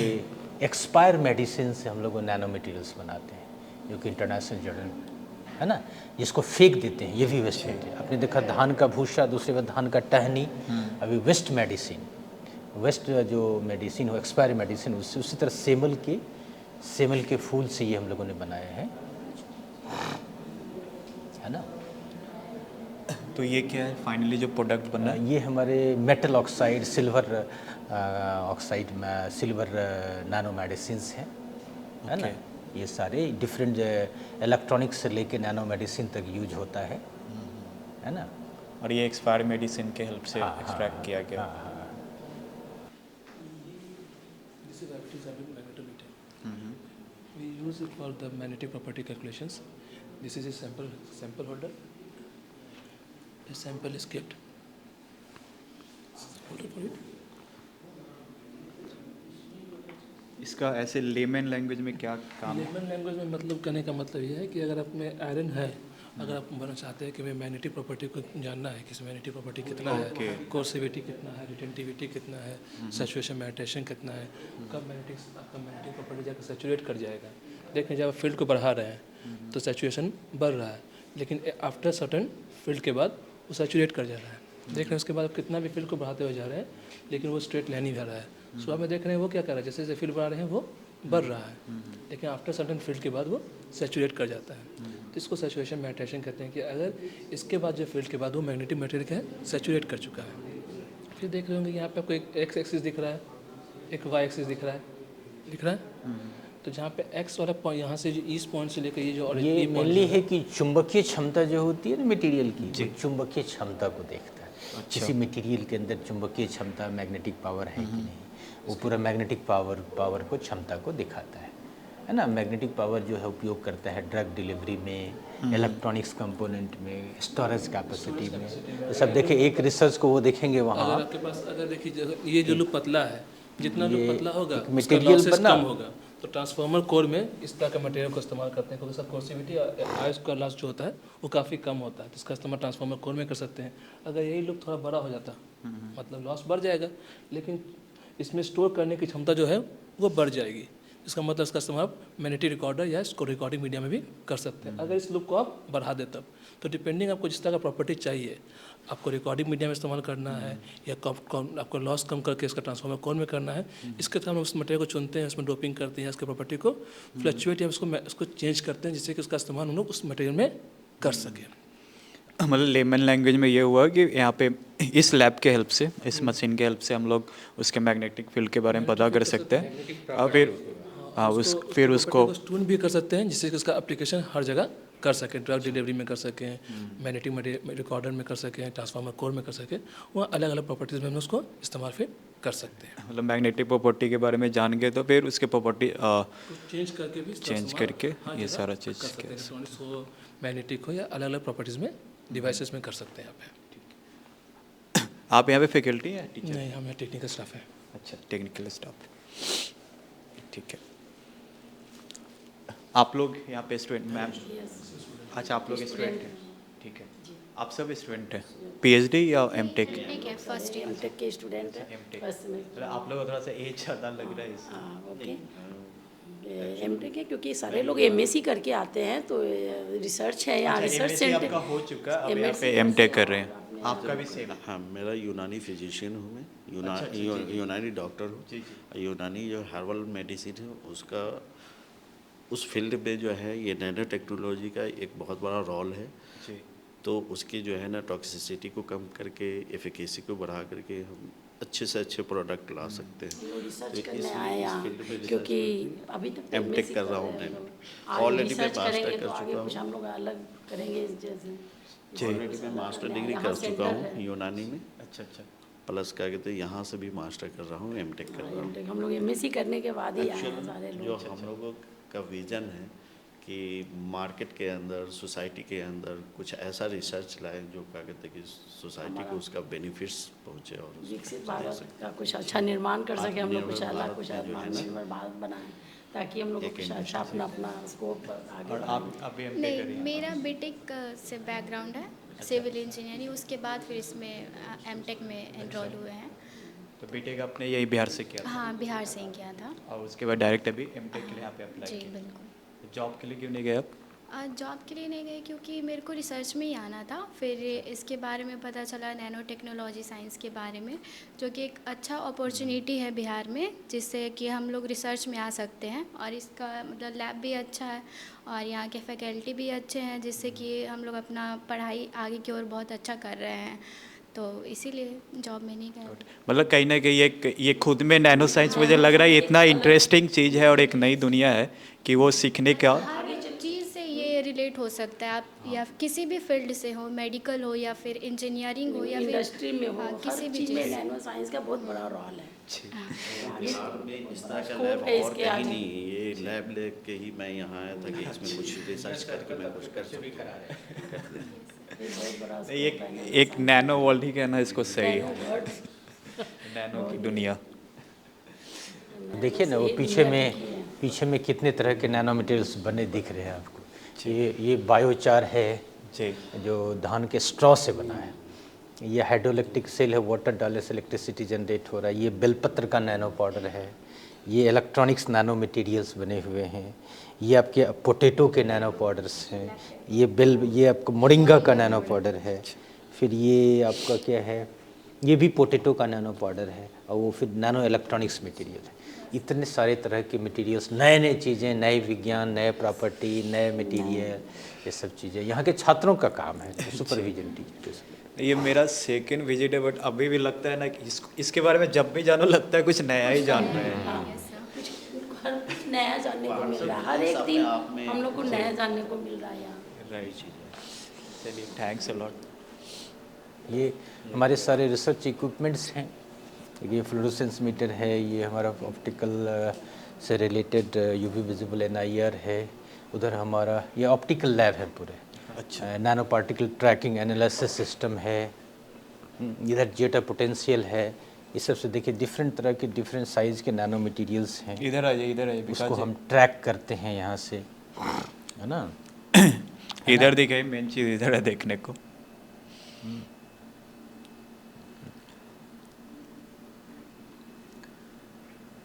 एक्सपायर मेडिसिन से हम लोग नैनो मटेरियल्स बनाते हैं, जो कि इंटरनेशनल जर्नल है ना, जिसको फेंक देते हैं, ये भी वेस्ट मटेरियल। आपने देखा धान का भूसा, दूसरी बात धान का टहनी, अभी वेस्ट मेडिसिन, वेस्ट जो मेडिसिन हो, एक्सपायर मेडिसिन, उससे उसी तरह सेमल के फूल से ये हम लोगों ने बनाए हैं, है ना। तो ये क्या है फाइनली जो प्रोडक्ट बना है? ये हमारे मेटल ऑक्साइड, सिल्वर ऑक्साइड में सिल्वर नैनो मेडिसिन्स हैं, है ना। ये सारे डिफरेंट इलेक्ट्रॉनिक्स से लेके नैनो मेडिसिन तक यूज होता है ना। और ये एक्सपायर मेडिसिन के हेल्प से एक्सट्रैक्ट किया गया। We use it for the magnetic property calculations. This is a sample holder. A sample is kept. Holder for it. इसका ऐसे लेमन लैंग्वेज में क्या काम है? लेमन लैंग्वेज में मतलब कहने का मतलब ये है कि अगर आप में आयरन है, अगर आप बनना चाहते हैं कि मैं मैग्नेटिक प्रॉपर्टी को जानना है कि मैग्नेटिक प्रॉपर्टी कितना है, कोर्सिविटी कितना है, रिटेंटिविटी कितना है, सैचुरेशन मेडिटेशन कितना है, कब आपका मैग्नेटिक प्रॉपर्टी जाकर सैचुरेट कर जाएगा। देखें जब आप फील्ड को बढ़ा रहे हैं तो सैचुरेशन बढ़ रहा है, लेकिन आफ्टर सर्टन फील्ड के बाद वो सैचुरेट कर जा रहा है। देख रहे हैं उसके बाद आप कितना भी फील्ड को बढ़ाते हुए जा रहे हैं, लेकिन वो स्ट्रेट लाइन ही जा रहा है। सो आप देख रहे हैं वो क्या कर रहा है, जैसे जैसे फील्ड बढ़ा रहे हैं वो बढ़ रहा है, लेकिन आफ्टर सर्टन फील्ड के बाद वो सैचुरेट कर जाता है। तो इसको सैचुरेशन मेडिटेशन कहते हैं कि अगर इसके बाद जो फील्ड के बाद वो मैग्नेटिक मटेरियल क्या है सैचुरेट कर चुका है। फिर देख रहे होंगे यहाँ पे आपको एक एक्स एक्सिस दिख रहा है, एक वाई एक्सिस दिख रहा है। तो जहाँ पे एक्स वाला पॉइंट यहाँ से जो ईस्ट पॉइंट से लेकर ये जो और ये मेनली है कि चुंबकीय क्षमता जो होती है ना मटेरियल की, चुंबकीय क्षमता को देखता है। किसी मटेरियल के अंदर चुंबकीय क्षमता, मैग्नेटिक पावर है कि नहीं, वो पूरा मैग्नेटिक पावर को, क्षमता को दिखाता है ना। मैग्नेटिक पावर जो है उपयोग करता है ड्रग डिलीवरी में, इलेक्ट्रॉनिक्स कंपोनेंट में, स्टोरेज कैपेसिटी में। तो सब देखें, एक रिसर्च को वो देखेंगे वहाँ। अगर आपके पास अगर देखिए ये जो लूप पतला है, जितना लूप पतला होगा मटेरियल कम होगा। तो ट्रांसफार्मर कोर में इस तरह के मटेरियल को इस्तेमाल करते हैं, क्योंकि सब कोर्सिविटी आयस का लॉस जो होता है वो काफ़ी कम होता है, तो इसका इस्तेमाल ट्रांसफार्मर कोर में कर सकते हैं। अगर यही लूप थोड़ा बड़ा हो जाता मतलब लॉस बढ़ जाएगा, लेकिन इसमें स्टोर करने की क्षमता जो है वो बढ़ जाएगी। इसका मतलब इसका इस्तेमाल आप मैग्नेटिक रिकॉर्डर या इसको रिकॉर्डिंग मीडिया में भी कर सकते हैं, अगर इस लूप को आप बढ़ा दे तब। तो डिपेंडिंग आपको जिस तरह का प्रॉपर्टी चाहिए, आपको रिकॉर्डिंग मीडिया में इस्तेमाल करना है या आपको लॉस कम करके इसका ट्रांसफार्मर कोर में करना है, इसके तहत हम उस मटेरियल को चुनते हैं, उसमें डोपिंग करते हैं, इसके प्रॉपर्टी को फ्लक्चुएट या उसको चेंज करते हैं, जिससे कि उसका इस्तेमाल हम लोग उस मटेरियल में कर सकें। मतलब लेमन लैंग्वेज में ये हुआ कि यहाँ पे इस लैब के हेल्प से, इस मशीन के हेल्प से हम लोग उसके मैग्नेटिक फील्ड के बारे में पता कर सकते हैं और फिर उसको ट्यून भी कर सकते हैं, जिससे कि उसका एप्लीकेशन हर जगह कर सकें, ड्रग डिलीवरी में कर सकें, मैग्नेटिक रिकॉर्डर में कर सकें, ट्रांसफार्मर कोर में कर सकें, वहाँ अलग अलग प्रॉपर्टीज़ में हम उसको इस्तेमाल फिर कर सकते हैं। मतलब मैग्नेटिक प्रॉपर्टी के बारे में जान गए तो फिर उसके प्रॉपर्टी चेंज करके भी ये सारा चीज़ हो, मैग्नेटिक हो या अलग अलग प्रॉपर्टीज़ में डिवाइसेस में कर सकते हैं यहाँ पे। आप यहाँ पे फैकल्टी है टीचर? नहीं, हम यहाँ टेक्निकल स्टाफ है। अच्छा, टेक्निकल स्टाफ, ठीक है। आप लोग यहाँ पे स्टूडेंट मैम? अच्छा, आप लोग स्टूडेंट हैं, ठीक है। आप सब स्टूडेंट हैं, पीएचडी या एमटेक? फर्स्ट ईयर एमटेक के स्टूडेंट हैं। एमटेक, आप लोग थोड़ा सा एज ज़्यादा लग रहा है इसमें। ओके, एमटेक है क्योंकि सारे लोग एमएससी करके आते हैं, तो रिसर्च है यहाँ। रिसर्च सेंटर आपका हो चुका है, अब यहाँ पे एमटेक कर रहे हैं। आपका भी सेम? हाँ, मेरा यूनानी फिजिशियन हूँ मैं, यूनानी डॉक्टर हूँ। यूनानी जो हर्बल मेडिसिन है उसका, उस फील्ड में जो है ये नैनो टेक्नोलॉजी का एक बहुत बड़ा रोल है। तो उसकी जो है ना टॉक्सिसिटी को कम करके, एफिकेसी को बढ़ा करके हम अच्छे से अच्छे प्रोडक्ट ला सकते हैं। रिसर्च करने आए यहाँ, क्योंकि अभी तक एमटेक कर रहा हूँ मैं, ऑलरेडी मैं मास्टर कर चुका हूँ। हम लोग अलग करेंगे जैसे ऑलरेडी मैं मास्टर डिग्री कर चुका हूँ यूनानी में। अच्छा, प्लस क्या कहते हैं यहाँ से भी मास्टर कर रहा हूँ, एमटेक कर रहा हूँ। हम लोग एमएससी करने के बाद ही आए हैं सारे जो लोग। हम लोगों का विज़न है कि मार्केट के अंदर, सोसाइटी के अंदर कुछ ऐसा रिसर्च लाए जो क्या कहते हैं कि सोसाइटी को उसका बेनिफिट्स पहुँचे और विकसित भारत का कुछ अच्छा निर्माण कर सके हम लोग, कुछ अलग, कुछ आत्मनिर्भर भारत बनाएं ताकि हम लोग को कुछ अच्छा अपना अपना स्कोप आगे और आप अभी एमटेक नहीं, करिए? मेरा बीटेक से बैकग्राउंड है, सिविल इंजीनियरिंग, उसके बाद फिर इसमें एमटेक में एनरोल हुए हैं। तो बीटेक आपने यही बिहार से किया था? हाँ, बिहार से ही किया था। और उसके बाद डायरेक्ट अभी एमटेक के लिए यहाँ पे अप्लाई जी किया? बिल्कुल। जॉब के लिए क्यों नहीं गए आप? जॉब के लिए नहीं गई क्योंकि मेरे को रिसर्च में ही आना था। फिर इसके बारे में पता चला नैनो टेक्नोलॉजी साइंस के बारे में, जो कि एक अच्छा अपॉर्चुनिटी है बिहार में, जिससे कि हम लोग रिसर्च में आ सकते हैं। और इसका मतलब लैब भी अच्छा है और यहाँ के फैकल्टी भी अच्छे हैं, जिससे कि हम लोग अपना पढ़ाई आगे की ओर बहुत अच्छा कर रहे हैं। तो इसीलिए जॉब में नहीं गए। मतलब कहीं ना कहीं ये खुद में नैनो साइंस मुझे लग रहा है इतना इंटरेस्टिंग चीज़ है और एक नई दुनिया है कि वो सीखने का हर चीज़ से ये रिलेट हो सकता है, आप या किसी भी फील्ड से हो, मेडिकल हो या फिर इंजीनियरिंग हो या फिर इंडस्ट्री में हो, किसी हर भी चीज़ में चीज़। नैनो साइंस का बहुत बड़ा रोल है। इस तरह का स्कोप लैब है और इसके कहीं आगे। नहीं, ये लैब लेके ही मैं यहाँ आया था कि इसमें कुछ रिसर्च करके मैं कुछ कर सकूँ। बहुत बड़ा एक नैनो वर्ल्ड ही कहना इसको सही है, नैनो की दुनिया। देखिए ना वो पीछे में कितने तरह के नैनो मटेरियल्स बने दिख रहे हैं आपको। ये बायोचार है जी, जो धान के स्ट्रॉ से बना है। ये हाइड्रोइलेक्ट्रिक सेल है, वाटर डालने से इलेक्ट्रिसिटी जनरेट हो रहा है। ये बेलपत्र का नैनो पाउडर है। ये इलेक्ट्रॉनिक्स नैनो मटेरियल्स बने हुए हैं। ये आपके पोटैटो के नैनो पाउडर्स हैं। ये आपको मोरिंगा का नैनो पाउडर है। फिर ये आपका क्या है, ये भी पोटैटो का नैनो पाउडर है। और वो फिर नैनो इलेक्ट्रॉनिक्स मटेरियल है। इतने सारे तरह के मटेरियल्स, नए चीज़ें, नए विज्ञान, नए प्रॉपर्टी, नए मटेरियल, ये सब चीज़ें यहाँ के छात्रों का काम है, सुपरविजन टीचर्स। ये मेरा सेकंड विजिट है, बट अभी भी लगता है ना कि इसके बारे में जब भी जानो लगता है कुछ नया ही जान रहे हैं। कुछ नया जानने को मिल रहा है, हर एक दिन हम लोग को नया जानने को मिल रहा है यहाँ। राइट, चलिए थैंक्स अ लॉट। ये हमारे सारे रिसर्च इक्विपमेंट्स हैं। ये फ्लोरोसेंस मीटर है, ये हमारा ऑप्टिकल से रिलेटेड यूवी विजिबल NIR है। उधर हमारा ये ऑप्टिकल लैब है पूरे। अच्छा। Nano particle tracking analysis system है। इधर जेटा पोटेंशियल है। इस सब से देखिए डिफरेंट तरह के डिफरेंट साइज़ के नैनो मटेरियल्स हैं। इधर आ जाइए उसको हम ट्रैक करते हैं यहाँ से, है ना। इधर दिखाई, मेन चीज़ इधर है देखने को।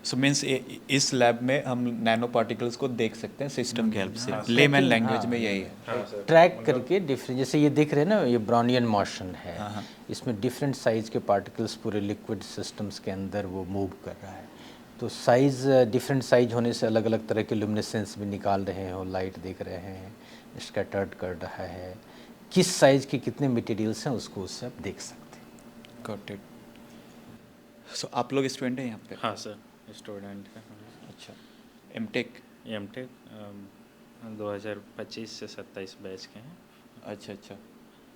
सो मीन्स इस लैब में हम नैनो पार्टिकल्स को देख सकते हैं सिस्टम की हेल्प से। लेमैन लैंग्वेज में यही है। ट्रैक करके डिफरेंट, जैसे ये देख रहे हैं ना, ये ब्राउनियन मोशन है। इसमें डिफरेंट साइज़ के पार्टिकल्स पूरे लिक्विड सिस्टम्स के अंदर वो मूव कर रहा है। तो साइज़ डिफरेंट साइज होने से अलग अलग तरह के ल्यूमिनेसेंस भी निकाल रहे हैं और लाइट देख रहे हैं, स्कैटर्ड कर रहा है। किस साइज़ के कितने मटेरियल्स हैं उसको उससे आप देख सकते हैं। Got it. सो आप लोग स्टूडेंट हैं यहाँ पे? हाँ सर, स्टूडेंट है। अच्छा, एमटेक 2025 से 27 बैच के हैं। अच्छा,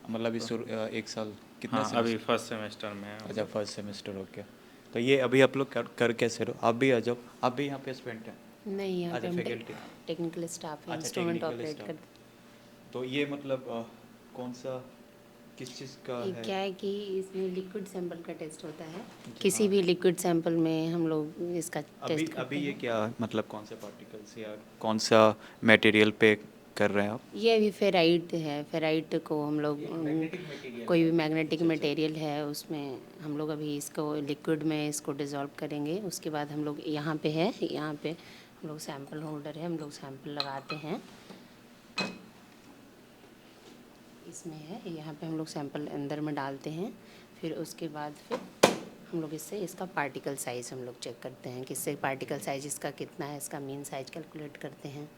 मतलब इस एक साल कितना? हाँ, अभी फर्स्ट सेमेस्टर में है। अच्छा, फर्स्ट सेमेस्टर हो गया। तो ये अभी आप लोग कर कैसे रहो? आप भी आ जाओ, आप भी यहाँ पे स्टूडेंट हैं? नहीं, यहाँ पे फैकल्टी, टेक्निकल स्टाफ है, अच्छा, इंस्ट्रूमेंट technical ऑपरेट staff। करते। तो ये मतलब कौन सा, किस चीज़ का है? क्या है कि इसमें लिक्विड सैंपल का टेस्ट होता है। किसी भी लिक्विड सैंपल में हम लोग इसका टेस्ट करते अभी ये हैं। क्या मतलब कौन से पार्टिकल्स या कौन सा मटेरियल पे कर रहे हैं आप? ये अभी फेराइट है। फेराइट को हम लोग कोई भी मैग्नेटिक मटेरियल है उसमें हम लोग अभी इसको लिक्विड में इसको डिज़ोल्व करेंगे। उसके बाद हम लोग यहाँ पे हम लोग सैंपल होल्डर है, हम लोग सैंपल लगाते हैं। इसमें है, यहाँ पे हम लोग सैंपल अंदर में डालते हैं। फिर उसके बाद फिर हम लोग इससे इसका पार्टिकल साइज़ हम लोग चेक करते हैं, किससे पार्टिकल साइज़ इसका कितना है, इसका मीन साइज कैलकुलेट करते हैं।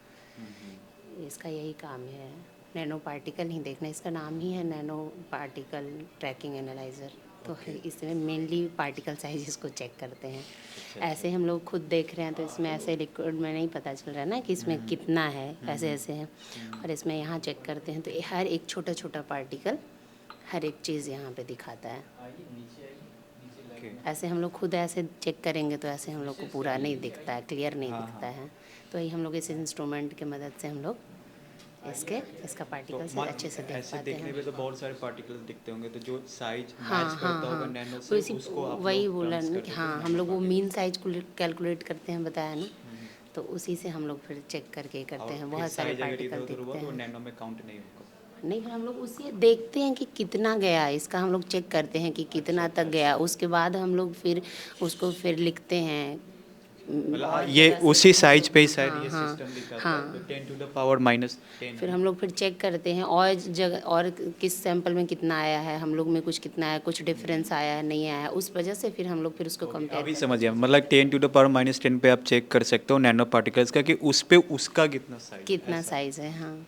इसका यही काम है, नैनो पार्टिकल ही देखना, इसका नाम ही है नैनो पार्टिकल ट्रैकिंग एनालाइज़र। तो इसमें मेनली पार्टिकल साइज इसको चेक करते हैं। ऐसे हम लोग खुद देख रहे हैं तो इसमें ऐसे लिक्विड में नहीं पता चल रहा है ना कि इसमें कितना है, ऐसे हैं। और इसमें यहाँ चेक करते हैं तो हर एक छोटा छोटा पार्टिकल, हर एक चीज़ यहाँ पे दिखाता है। ऐसे हम लोग खुद ऐसे चेक करेंगे तो ऐसे हम लोग को पूरा नहीं दिखता है, क्लियर नहीं दिखता है। तो यही हम लोग इस इंस्ट्रूमेंट की मदद से हम लोग इसका पार्टिकल्स अच्छे से देख ऐसे पाते देखने हैं। पे तो बहुत सारे पार्टिकल्स दिखते होंगे, तो जो साइज हाँ मैच करता होगा नैनो तो से इसी उसको आप वही लोग बोला टर्म्स ना करते कि हो हाँ हम लोग वो मीन साइज कैलकुलेट करते हैं, बताया ना, तो उसी से हम लोग फिर चेक करके करते हैं। बहुत सारे पार्टिकल दिखते हैं। नैनो में काउंट नहीं होगा। नहीं, फिर हम लोग उसी देखते हैं कि कितना गया, इसका हम लोग चेक करते हैं कि कितना तक गया। उसके बाद हम लोग फिर उसको फिर लिखते हैं। मतलब ये उसी साइज पे ही शायद ये हाँ, सिस्टम दिखाता हाँ। है, तो 10 टू द पावर -10। फिर हम लोग फिर चेक करते हैं और जगह और किस सैंपल में कितना आया है, हम लोग में कुछ कितना आया, कुछ डिफरेंस आया है नहीं आया है, उस वजह से फिर हम लोग फिर उसको कंपेयर अभी समझ गया, मतलब 10 टू द पावर -10 पे आप चेक कर सकते हो नैनो पार्टिकल्स का कि उस पे उसका कितना साइज है। हाँ,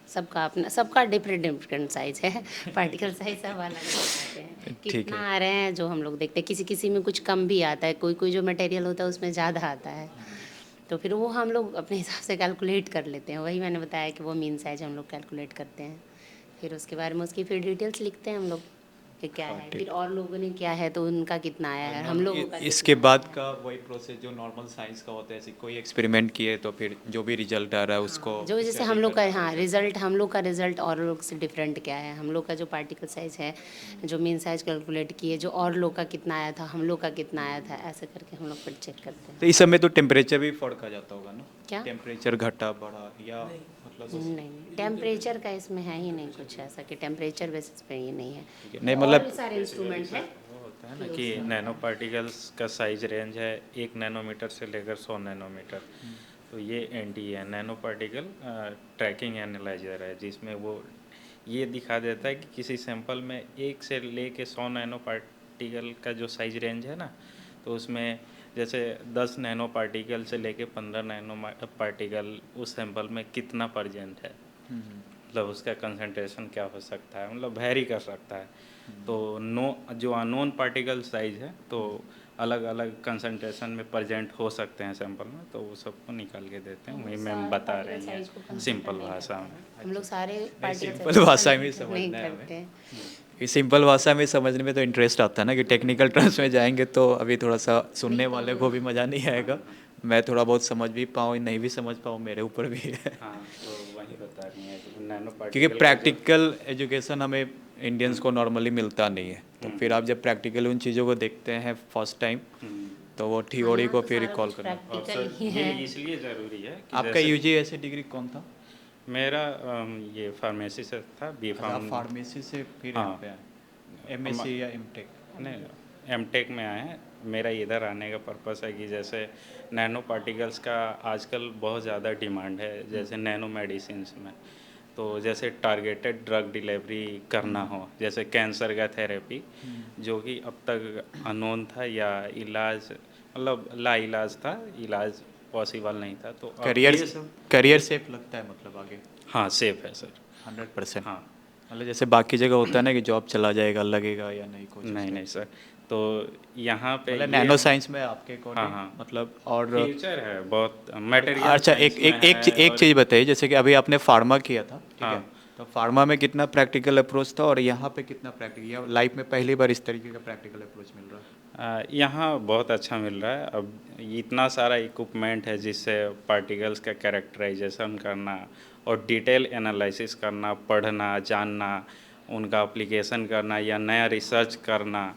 सबका डिफरेंट साइज है। पार्टिकल साइज सब अलग आते हैं। कितना आ रहे हैं जो हम लोग देखते हैं, किसी में कुछ कम भी आता है, कोई जो मटेरियल होता है उसमें ज़्यादा आता है, तो फिर वो हम लोग अपने हिसाब से कैलकुलेट कर लेते हैं। वही मैंने बताया कि वो मीन साइज हम लोग कैलकुलेट करते हैं, फिर उसके बारे में उसकी फिर डिटेल्स लिखते हैं हम लोग कि क्या है, फिर और लोगों ने क्या है तो उनका कितना आया है, हम लोगों का इसके बाद का वही प्रोसेस जो नॉर्मल साइंस का होता है, ऐसे कोई एक्सपेरिमेंट किए तो फिर जो भी रिजल्ट आ रहा है उसको जो जैसे हम लोग का हम लोग का रिजल्ट और लोग से डिफरेंट क्या है, हम लोग का जो पार्टिकल साइज है, जो मीन साइज कैलकुलेट किए, जो और लोग का कितना आया था, हम लोग का कितना आया था, ऐसे करके हम लोग फिर चेक करते हैं। तो इस समय तो टेम्परेचर भी फर्क आ जाता होगा ना, क्या टेम्परेचर घटा बढ़ा या मतलब नहीं, टेम्परेचर का इसमें है ही नहीं कुछ ऐसा कि टेम्परेचर बेसिस पे ये नहीं है। नहीं, मतलब सारे इंस्ट्रूमेंट है होता है ना कि नैनो पार्टिकल्स का साइज रेंज है 1 नैनोमीटर से लेकर 100 नैनोमीटर। तो ये एनटी है, नैनो पार्टिकल ट्रैकिंग एनालाइजर है, जिसमें वो ये दिखा देता है कि किसी सैंपल में 1 से लेके 100 नैनो पार्टिकल का जो साइज रेंज है ना, तो उसमें जैसे 10 नैनो पार्टिकल से लेके 15 नैनो पार्टिकल उस सैंपल में कितना परसेंट है, मतलब उसका कंसंट्रेशन क्या हो सकता है, मतलब वेरी कर सकता है। तो जो अननोन पार्टिकल साइज है तो अलग अलग कंसंट्रेशन में प्रेजेंट हो सकते हैं सैंपल में, तो वो सबको निकाल के देते हैं। वही मैम बता रही हैं सिंपल भाषा में। हम लोग सारे सिंपल भाषा में समझना है, ये सिंपल भाषा में समझने में तो इंटरेस्ट आता है ना, कि टेक्निकल टर्म्स में जाएंगे तो अभी थोड़ा सा सुनने वाले को भी मज़ा नहीं आएगा। मैं थोड़ा बहुत समझ भी पाऊँ नहीं भी समझ पाऊँ, मेरे ऊपर भी है। हाँ, तो वही बता रही हैं नैनो पार्टिकल, क्योंकि प्रैक्टिकल एजुकेशन हमें इंडियंस को नॉर्मली मिलता नहीं है, तो फिर आप जब प्रैक्टिकल उन चीज़ों को देखते हैं फर्स्ट टाइम, तो वो थ्योरी को फिर रिकॉल करना। ये इसलिए ज़रूरी है कि आपका यूजी ऐसे डिग्री कौन था? मेरा ये फार्मेसी से था, बी फार्म। फार्मेसी से फिर हाँ, एमएससी या एमटेक? नहीं, एमटेक में आए हैं। मेरा इधर आने का पर्पस है कि जैसे नैनो पार्टिकल्स का आजकल बहुत ज़्यादा डिमांड है, जैसे नैनो मेडिसिन्स में, तो जैसे टारगेटेड ड्रग डिलीवरी करना हो, जैसे कैंसर का थेरेपी जो कि अब तक अननोन था या इलाज मतलब लाइलाज था, इलाज पॉसिबल नहीं था, तो करियर सेफ लगता है मतलब आगे? हाँ, सेफ है सर 100%। हाँ, मतलब जैसे बाकी जगह होता है ना कि जॉब चला जाएगा, लगेगा या नहीं कुछ? नहीं सर, तो यहाँ पे मतलब नैनो साइंस में आपके को हाँ, मतलब और फ्यूचर है बहुत मटेरियल। अच्छा, एक चीज़ बताइए, जैसे कि अभी आपने फार्मा किया था, ठीक है, तो फार्मा में कितना प्रैक्टिकल अप्रोच था और यहाँ पे कितना प्रैक्टिकल, लाइफ में पहली बार इस तरीके का प्रैक्टिकल अप्रोच मिल रहा है? यहाँ बहुत अच्छा मिल रहा है। अब इतना सारा इक्विपमेंट है जिससे पार्टिकल्स का कैरेक्टराइजेशन करना और डिटेल एनालिसिस करना, पढ़ना, जानना, उनका एप्लीकेशन करना या नया रिसर्च करना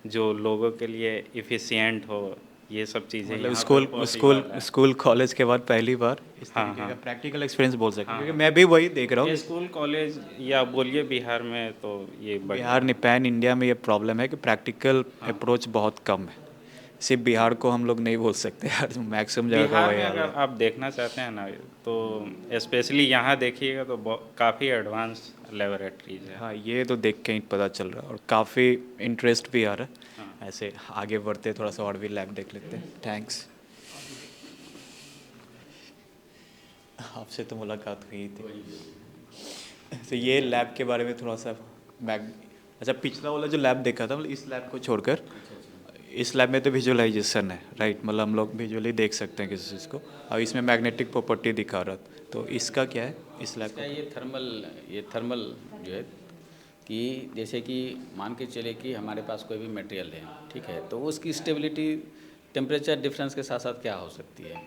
जो लोगों के लिए इफ़िशिएंट हो, ये सब चीज़ें मतलब स्कूल कॉलेज के बाद पहली बार इस तरीके का प्रैक्टिकल एक्सपीरियंस बोल सकते हैं, क्योंकि मैं भी वही देख रहा हूँ। स्कूल कॉलेज या बोलिए बिहार में, तो ये बिहार नहीं, पैन इंडिया में ये प्रॉब्लम है कि प्रैक्टिकल अप्रोच बहुत कम है। सिर्फ बिहार को हम लोग नहीं बोल सकते यार, मैक्सिमम जगह का वही हाल है। अगर आप देखना चाहते हैं ना, तो स्पेशली यहाँ देखिएगा तो काफ़ी एडवांस लेबोरेटरीज है। हाँ, ये तो देख के ही पता चल रहा है और काफ़ी इंटरेस्ट भी आ रहा है। ऐसे आगे बढ़ते थोड़ा सा और भी लैब देख लेते हैं। थैंक्स, आपसे तो मुलाकात हुई थी। तो ये लैब के बारे में थोड़ा सा अच्छा, पिछला वाला जो लैब देखा था, मतलब इस लैब को छोड़कर इस लैब में तो विजुअलाइजेशन है, राइट, मतलब हम लोग विजुअली देख सकते हैं किसी चीज़ को, और इसमें मैग्नेटिक प्रॉपर्टी दिखा रहा था, तो इसका क्या है इस लैब का? ये थर्मल जो है कि जैसे कि मान के चले कि हमारे पास कोई भी मटेरियल है, ठीक है, तो उसकी स्टेबिलिटी टेम्परेचर डिफरेंस के साथ साथ क्या हो सकती है,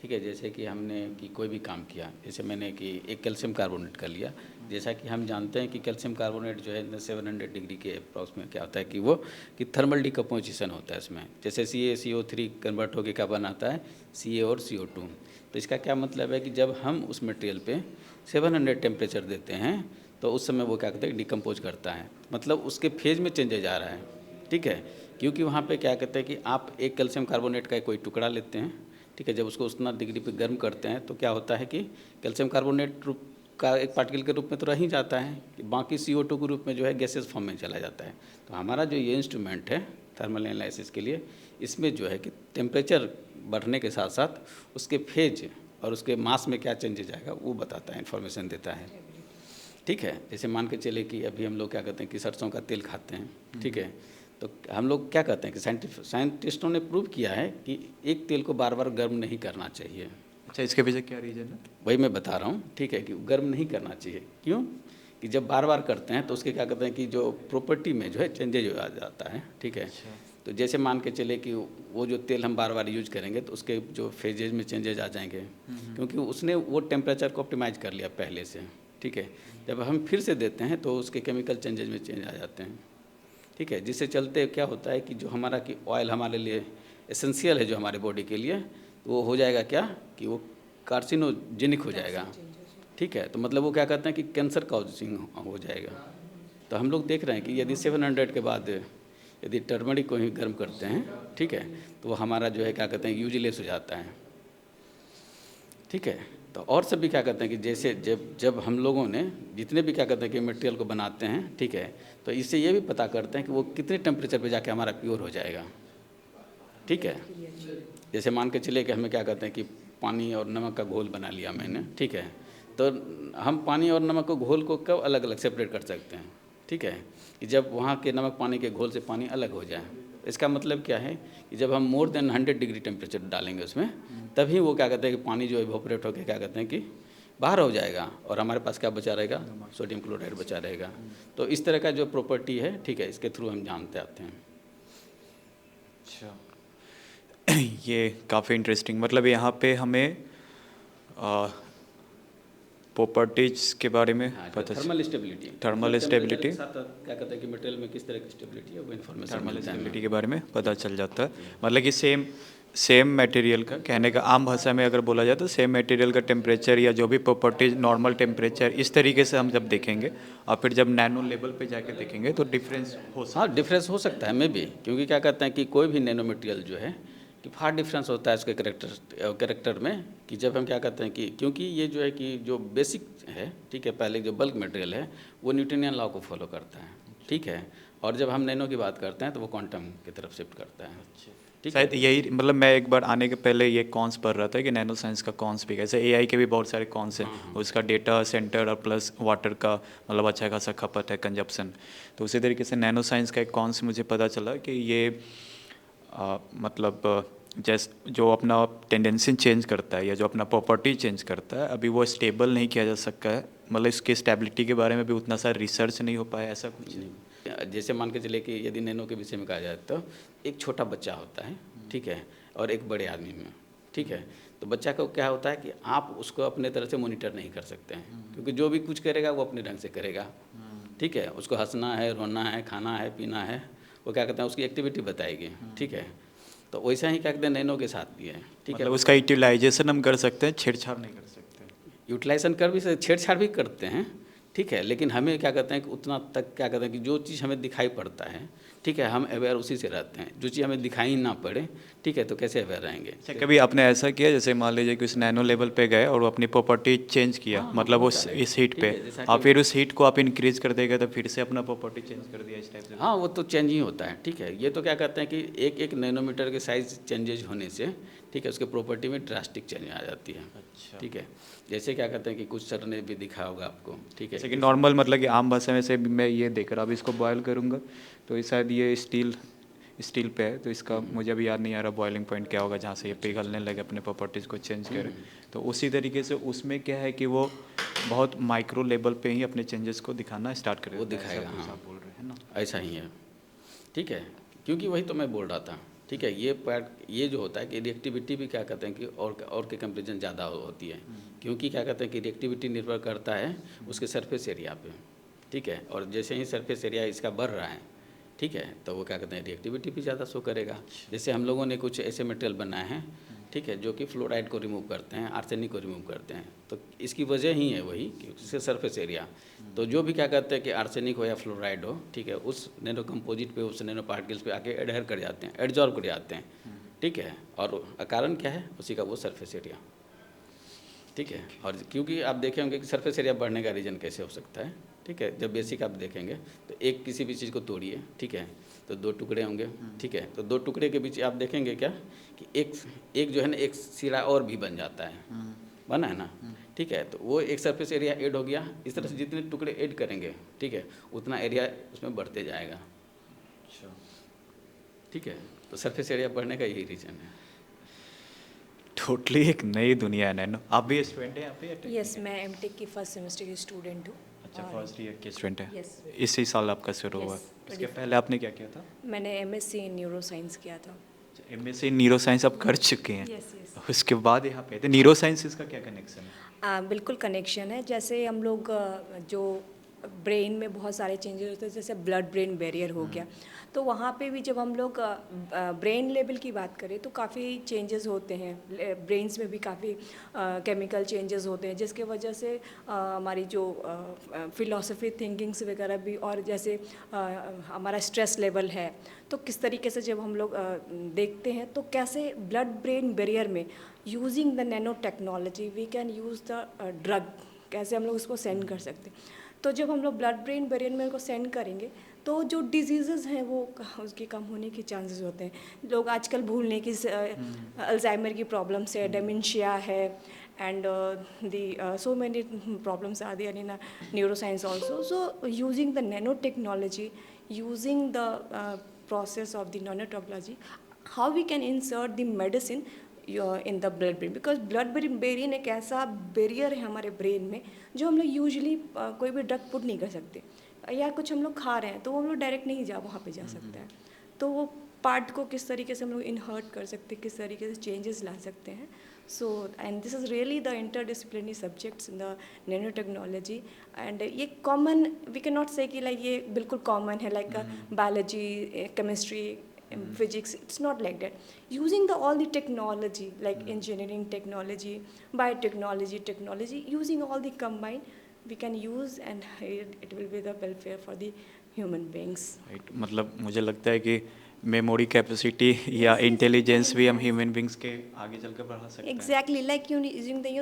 ठीक है। जैसे कि हमने कि कोई भी काम किया, जैसे मैंने कि एक कैल्शियम कार्बोनेट कर लिया, जैसा कि हम जानते हैं कि कैल्शियम कार्बोनेट जो है 700 डिग्री के अप्रॉक्स में क्या होता है कि वो कि थर्मल डिकम्पोजिशन होता है इसमें, जैसे CaCO3 कन्वर्ट होकर क्या बनाता है Ca और CO2। तो इसका क्या मतलब है कि जब हम उस मटेरियल पे 700 टेम्परेचर देते हैं तो उस समय वो क्या कहते हैं डिकम्पोज करता है, मतलब उसके फेज में चेंजेज आ रहा है, ठीक है। क्योंकि वहाँ पे क्या कहते हैं कि आप एक कैल्शियम कार्बोनेट का कोई टुकड़ा लेते हैं, ठीक है, जब उसको उतना डिग्री पे गर्म करते हैं तो क्या होता है कि कैल्शियम कार्बोनेट रूप का एक पार्टिकल के रूप में तो रह ही जाता है, कि बाकी CO2 के रूप में जो है गैसेस फॉर्म में चला जाता है। तो हमारा जो ये इंस्ट्रूमेंट है थर्मल एनालिसिस के लिए, इसमें जो है कि टेम्परेचर बढ़ने के साथ साथ उसके फेज और उसके मास में क्या चेंजेज आएगा वो बताता है, इन्फॉर्मेशन देता है, ठीक है। जैसे मान के चले कि अभी हम लोग क्या कहते हैं कि सरसों का तेल खाते हैं, ठीक है, तो हम लोग क्या कहते हैं कि साइंटिस्टों ने प्रूव किया है कि एक तेल को बार बार गर्म नहीं करना चाहिए। अच्छा, इसके पीछे क्या रीज़न है? वही मैं बता रहा हूँ, ठीक है, कि गर्म नहीं करना चाहिए। क्यों? कि जब बार बार करते हैं तो उसके क्या कहते हैं कि जो प्रॉपर्टी में जो है चेंजेज आ जाता है, ठीक है। तो जैसे मान के चले कि वो जो तेल हम बार बार यूज करेंगे तो उसके जो फेजेज में चेंजेज आ जाएंगे, क्योंकि उसने वो टेम्परेचर को ऑप्टिमाइज कर लिया पहले से, ठीक है। जब हम फिर से देते हैं तो उसके केमिकल चेंजेज में चेंज आ जाते हैं, ठीक है। जिससे चलते क्या होता है कि जो हमारा कि ऑयल हमारे लिए एसेंशियल है जो हमारे बॉडी के लिए, तो वो हो जाएगा क्या कि वो कार्सिनोजेनिक हो जाएगा, ठीक है। तो मतलब वो क्या कहते हैं कि कैंसर कॉजिंग हो जाएगा। तो हम लोग देख रहे हैं कि यदि 700 के बाद यदि टर्मरिक को ही गर्म करते हैं, ठीक है, तो वो हमारा जो है क्या कहते हैं यूजलेस हो जाता है, ठीक है। तो और सब भी क्या कहते हैं कि जैसे जब हम लोगों ने जितने भी क्या कहते हैं कि मटेरियल को बनाते हैं, ठीक है, तो इससे ये भी पता करते हैं कि वो कितने टेम्परेचर पे जाके हमारा प्योर हो जाएगा, ठीक है। जैसे मान के चलिए कि हमें क्या कहते हैं कि पानी और नमक का घोल बना लिया मैंने, ठीक है, तो हम पानी और नमक को घोल को कब अलग अलग सेपरेट कर सकते हैं, ठीक है, कि जब वहाँ के नमक पानी के घोल से पानी अलग हो जाए। इसका मतलब क्या है कि जब हम मोर देन 100 डिग्री टेम्परेचर डालेंगे उसमें, तभी वो क्या कहते हैं कि पानी जो इवोपरेट होकर क्या कहते हैं कि बाहर हो जाएगा और हमारे पास क्या बचा रहेगा, सोडियम क्लोराइड बचा रहेगा। तो इस तरह का जो प्रॉपर्टी है, ठीक है, इसके थ्रू हम जानते आते हैं। अच्छा, ये काफ़ी इंटरेस्टिंग, मतलब यहाँ पे हमें प्रॉपर्टीज के बारे में पता, थर्मल स्टेबिलिटी क्या कहते हैं कि मटेरियल में किस तरह की स्टेबिलिटी है वो इन्फॉर्मेशन थर्मल स्टेबिलिटी के बारे में पता चल जाता है। मतलब कि सेम मटेरियल का, कहने का आम भाषा में अगर बोला जाए तो सेम मटेरियल का टेम्परेचर या जो भी प्रॉपर्टीज नॉर्मल टेम्परेचर इस तरीके से हम जब देखेंगे और फिर जब नैनो लेवल पे जाके देखेंगे तो डिफरेंस डिफरेंस हो सकता है में भी, क्योंकि क्या कहते हैं कि कोई भी नैनो मटेरियल जो है कि फार डिफरेंस होता है उसके करेक्टर में, कि जब हम क्या कहते हैं कि क्योंकि ये जो है कि जो बेसिक है, ठीक है, पहले जो बल्क मटेरियल है वो न्यूटनियन लॉ को फॉलो करता है, ठीक है, और जब हम नैनो की बात करते हैं तो वो क्वांटम की तरफ शिफ्ट करता है, ठीक है। शायद यही, मतलब मैं एक बार आने के पहले ये कॉन्स पढ़ रहा था कि नैनो साइंस का कॉन्स भी, जैसे AI के भी बहुत सारे कॉन्स हैं, उसका डेटा सेंटर और प्लस वाटर का मतलब अच्छा खासा खपत है, कंजप्शन। तो उसी तरीके से नैनो साइंस का एक कॉन्स मुझे पता चला कि ये मतलब जैसे जो अपना टेंडेंसी चेंज करता है या जो अपना प्रॉपर्टी चेंज करता है, अभी वो स्टेबल नहीं किया जा सकता है, मतलब इसकी स्टेबिलिटी के बारे में भी उतना सा रिसर्च नहीं हो पाया, ऐसा कुछ नहीं। जैसे मान के चले कि यदि नैनो के विषय में कहा जाए तो एक छोटा बच्चा होता है, ठीक है, और एक बड़े आदमी में, ठीक है। तो बच्चा को क्या होता है कि आप उसको अपने तरह से मॉनिटर नहीं कर सकते हैं, क्योंकि जो भी कुछ करेगा वो अपने ढंग से करेगा, ठीक है। उसको हंसना है, रोना है, खाना है, पीना है, वो क्या कहते हैं उसकी एक्टिविटी बताएगी, ठीक है। तो वैसा ही क्या कहते हैं नैनो के साथ भी है, ठीक है। उसका यूटिलाइजेशन हम कर सकते हैं, छेड़छाड़ नहीं कर सकते। यूटिलाइजेशन कर भी छेड़छाड़ भी करते हैं, ठीक है, लेकिन हमें क्या कहते हैं कि उतना तक क्या कहते हैं कि जो चीज़ हमें दिखाई पड़ता है, ठीक है, हम अवेयर उसी से रहते हैं। जो चीज़ हमें दिखाई ना पड़े, ठीक है, तो कैसे अवेयर रहेंगे। कभी आपने ऐसा किया जैसे मान लीजिए कि उस नैनो लेवल पे गए और वो अपनी प्रॉपर्टी चेंज किया, मतलब उस इस हीट पे, और फिर उस हीट को आप इंक्रीज कर देगा तो फिर से अपना प्रॉपर्टी चेंज कर दिया इस टाइप से? हाँ, वो तो चेंज ही होता है, ठीक है। ये तो क्या कहते हैं कि एक नैनोमीटर के साइज चेंजेज होने से, ठीक है, उसके प्रॉपर्टी में ड्रास्टिक चेंज आ जाती है, अच्छा, ठीक है। जैसे क्या कहते हैं कि कुछ सर ने भी दिखा होगा आपको, ठीक है, जैसे कि नॉर्मल मतलब कि आम भाषा में से मैं ये देख रहा, अब इसको बॉयल करूँगा तो शायद ये स्टील पे है, तो इसका मुझे अभी याद नहीं आ रहा बॉइलिंग पॉइंट क्या होगा जहाँ से ये पिघलने लगे, अपने प्रॉपर्टीज़ को चेंज करे। तो उसी तरीके से उसमें क्या है कि वो बहुत माइक्रो लेवल पे ही अपने चेंजेस को दिखाना स्टार्ट करेगा। वो दिखाएगा, ऐसा कुछ हाँ। आप बोल रहे हैं ना? ऐसा ही है, ठीक है। क्योंकि वही तो मैं बोल रहा था, ठीक है। ये पार्ट ये जो होता है कि रिएक्टिविटी भी क्या कहते हैं कि और के कंपेरिजन ज़्यादा होती है, क्योंकि क्या कहते हैं कि रिएक्टिविटी निर्भर करता है उसके सरफेस एरिया पे, ठीक है। और जैसे ही सरफेस एरिया इसका बढ़ रहा है, ठीक है, तो वो क्या कहते हैं रिएक्टिविटी भी ज़्यादा शो करेगा। जैसे हम लोगों ने कुछ ऐसे मटेरियल बनाए हैं, ठीक है, जो कि फ्लोराइड को रिमूव करते हैं, आर्सेनिक को रिमूव करते हैं, तो इसकी वजह ही है वही कि उससे सरफेस एरिया। तो जो भी क्या कहते हैं कि आर्सेनिक हो या फ्लोराइड हो, ठीक है, उस नैनो कंपोजिट पे, उस नैनो पार्टिकल्स पे आके एडहेर कर जाते हैं, एड्जॉर्ब कर जाते हैं, ठीक है। और कारण क्या है उसी का वो सरफेस एरिया, ठीक है। और क्योंकि आप देखे होंगे कि सरफेस एरिया बढ़ने का रीज़न कैसे हो सकता है, ठीक है। जब बेसिक आप देखेंगे तो एक किसी भी चीज़ को तोड़िए, ठीक है, तो दो टुकड़े होंगे, ठीक है। तो दो टुकड़े के बीच आप देखेंगे क्या कि एक जो है ना एक सिरा और भी बन जाता है, बना है ना, ठीक है। तो वो एक सरफेस एरिया ऐड हो गया। इस तरह से जितने टुकड़े ऐड करेंगे, ठीक है, उतना एरिया उसमें बढ़ते जाएगा, ठीक है। तो सरफेस एरिया बढ़ने का यही रीज़न है। टोटली एक नई दुनिया है नैनो। आप भी स्टूडेंट हैं यहाँ पे? यस, मैं एमटेक की फर्स्ट सेमेस्टर की स्टूडेंट हूँ। अच्छा, फर्स्ट ईयर के स्टूडेंट हैं। Yes. इसी साल आपका शुरू हुआ। इसके पहले आपने क्या किया था? मैंने एमएससी इन न्यूरो साइंस किया था। एमएससी न्यूरो साइंस आप कर चुके हैं? Yes, yes. उसके बाद यहाँ पे न्यूरो साइंस इसका क्या कनेक्शन है? बिल्कुल कनेक्शन है। जैसे हम लोग जो ब्रेन में बहुत सारे चेंजेस होते हैं, जैसे ब्लड ब्रेन बैरियर हो गया, तो वहाँ पे भी जब हम लोग ब्रेन लेवल की बात करें तो काफ़ी चेंजेस होते हैं। ब्रेन्स में भी काफ़ी केमिकल चेंजेस होते हैं, जिसके वजह से हमारी जो फिलॉसफी थिंकिंग्स वगैरह भी, और जैसे हमारा स्ट्रेस लेवल है, तो किस तरीके से जब हम लोग देखते हैं तो कैसे ब्लड ब्रेन बैरियर में using the nano technology we can use the drug, कैसे हम लोग उसको सेंड कर सकते हैं। तो जब हम लोग ब्लड ब्रेन बैरियर में उनको सेंड करेंगे तो जो डिजीज़ेज़ हैं वो उसके कम होने के चांसेस होते हैं। लोग आजकल भूलने की अल्जाइमर की प्रॉब्लम्स है, डेमेंशिया है, and the so many problems are there in neuro science also. So using the nano technology, using the process of the nanotechnology, how we can insert the medicine in the blood brain, because blood brain barrier एक ऐसा barrier है हमारे brain में जो हम लोग usually कोई भी ड्रग पुट नहीं कर सकते, या कुछ हम लोग खा रहे हैं तो वो हम लोग डायरेक्ट नहीं वहाँ पे जा सकते हैं। तो वो पार्ट को किस तरीके से हम लोग इनहर्ट कर सकते हैं, किस तरीके से चेंजेस ला सकते हैं। So and this is really the interdisciplinary subjects in the nano technology. And ये कॉमन, वी कैन नॉट से कि लाइक ये बिल्कुल कॉमन है, like biology, chemistry, physics. It's not like that. Using all the technology, like engineering technology, biotechnology, using all the combined, we can use, and it will be the welfare for the human beings. Right. मतलब मुझे लगता है कि memory capacity या intelligence भी हम human beings के आगे चलकर बढ़ा सकते हैं। Exactly, like using the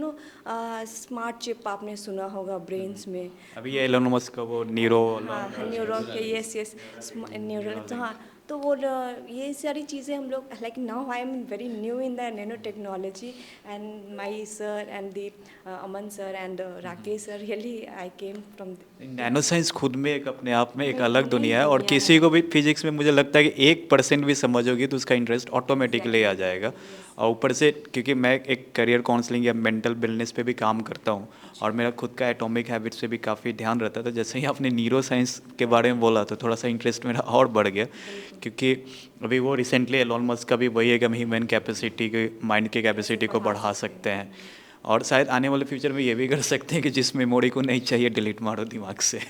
smart chip आपने सुना होगा ब्रेन्स में। अभी ये एलन मस्क का वो न्यूरो के यस न्यूरल, हाँ, तो वो ये सारी चीज़ें हम लोग like now I am very new in the nano technology, and my sir and the Aman sir and Rakesh sir, really I came from nano science खुद में एक अपने आप में एक अलग दुनिया है। और किसी को भी फिजिक्स में मुझे लगता है कि 1% भी समझोगी तो उसका इंटरेस्ट ऑटोमेटिकली आ जाएगा। और ऊपर से क्योंकि मैं एक करियर काउंसलिंग या मेंटल वेलनेस पे भी काम करता हूँ और मेरा खुद का एटॉमिक हैबिट्स पे भी काफ़ी ध्यान रहता था, जैसे ही आपने न्यूरो साइंस के बारे में बोला तो थोड़ा सा इंटरेस्ट मेरा और बढ़ गया। क्योंकि अभी वो रिसेंटली एलन मस्क का भी वही है कि हम ह्यूमन कैपेसिटी की, माइंड की कैपेसिटी को बढ़ा सकते हैं, और शायद आने वाले फ्यूचर में ये भी कर सकते हैं कि जिस मेमोरी को नहीं चाहिए डिलीट मारो दिमाग से।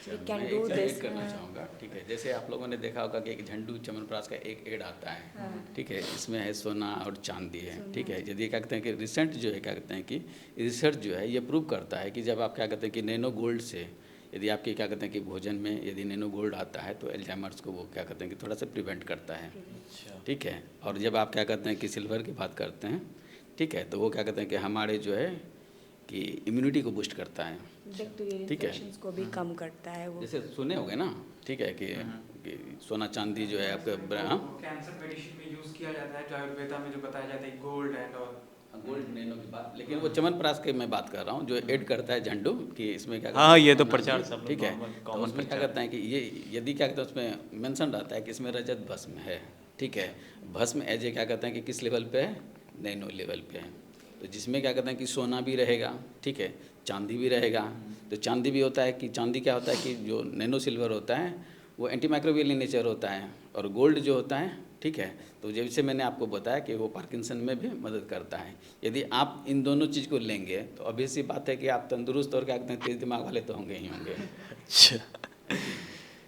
We can do this. करना चाहूँगा, ठीक है। जैसे आप लोगों ने देखा होगा कि एक झंडू च्यवनप्राश का एक एड आता है, ठीक है, इसमें है सोना और चांदी है, ठीक है। यदि क्या कहते हैं कि रिसेंट जो है क्या कहते हैं कि रिसर्च जो है ये प्रूव करता है कि जब आप क्या कहते हैं कि नैनो गोल्ड से यदि आपके क्या कहते हैं कि भोजन में यदि नैनो गोल्ड आता है तो एल्जाइमर्स को वो क्या कहते हैं कि थोड़ा सा प्रिवेंट करता है, ठीक है। और जब आप क्या कहते हैं कि सिल्वर की बात करते हैं, ठीक है, तो वो क्या कहते हैं कि हमारे जो है कि इम्यूनिटी को बूस्ट करता है, ठीक है, को भी कम करता है वो। जैसे सुने होंगे ना, ठीक है, कि सोना चांदी जो है आपके कैंसर मेडिसिन में यूज किया जाता है, आयुर्वेदा में जो बताया जाता है gold and all, gold nano की बात, लेकिन वो च्यवनप्राश की मैं बात कर रहा हूँ जो ऐड करता है झंडू कि इसमें क्या, हाँ ये तो प्रचार सब, ठीक है। तो उसमें क्या करता है कि ये यदि क्या कहते हैं उसमें मेंशन रहता है कि इसमें रजत भस्म है, ठीक है। भस्म एज ए क्या कहते हैं कि किस लेवल पे है, नैनो लेवल पे है, तो जिसमें क्या कहते हैं कि सोना भी रहेगा, ठीक है, चांदी भी रहेगा। तो चांदी भी होता है कि चांदी क्या होता है कि जो नैनो सिल्वर होता है वो एंटी माइक्रोबियल इन नेचर होता है, और गोल्ड जो होता है, ठीक है, तो जैसे मैंने आपको बताया कि वो पार्किंसन में भी मदद करता है। यदि आप इन दोनों चीज़ को लेंगे तो ऑब्वियस सी बात है कि आप तंदुरुस्त और क्या कहते हैं तेज दिमाग वाले तो होंगे ही होंगे। अच्छा,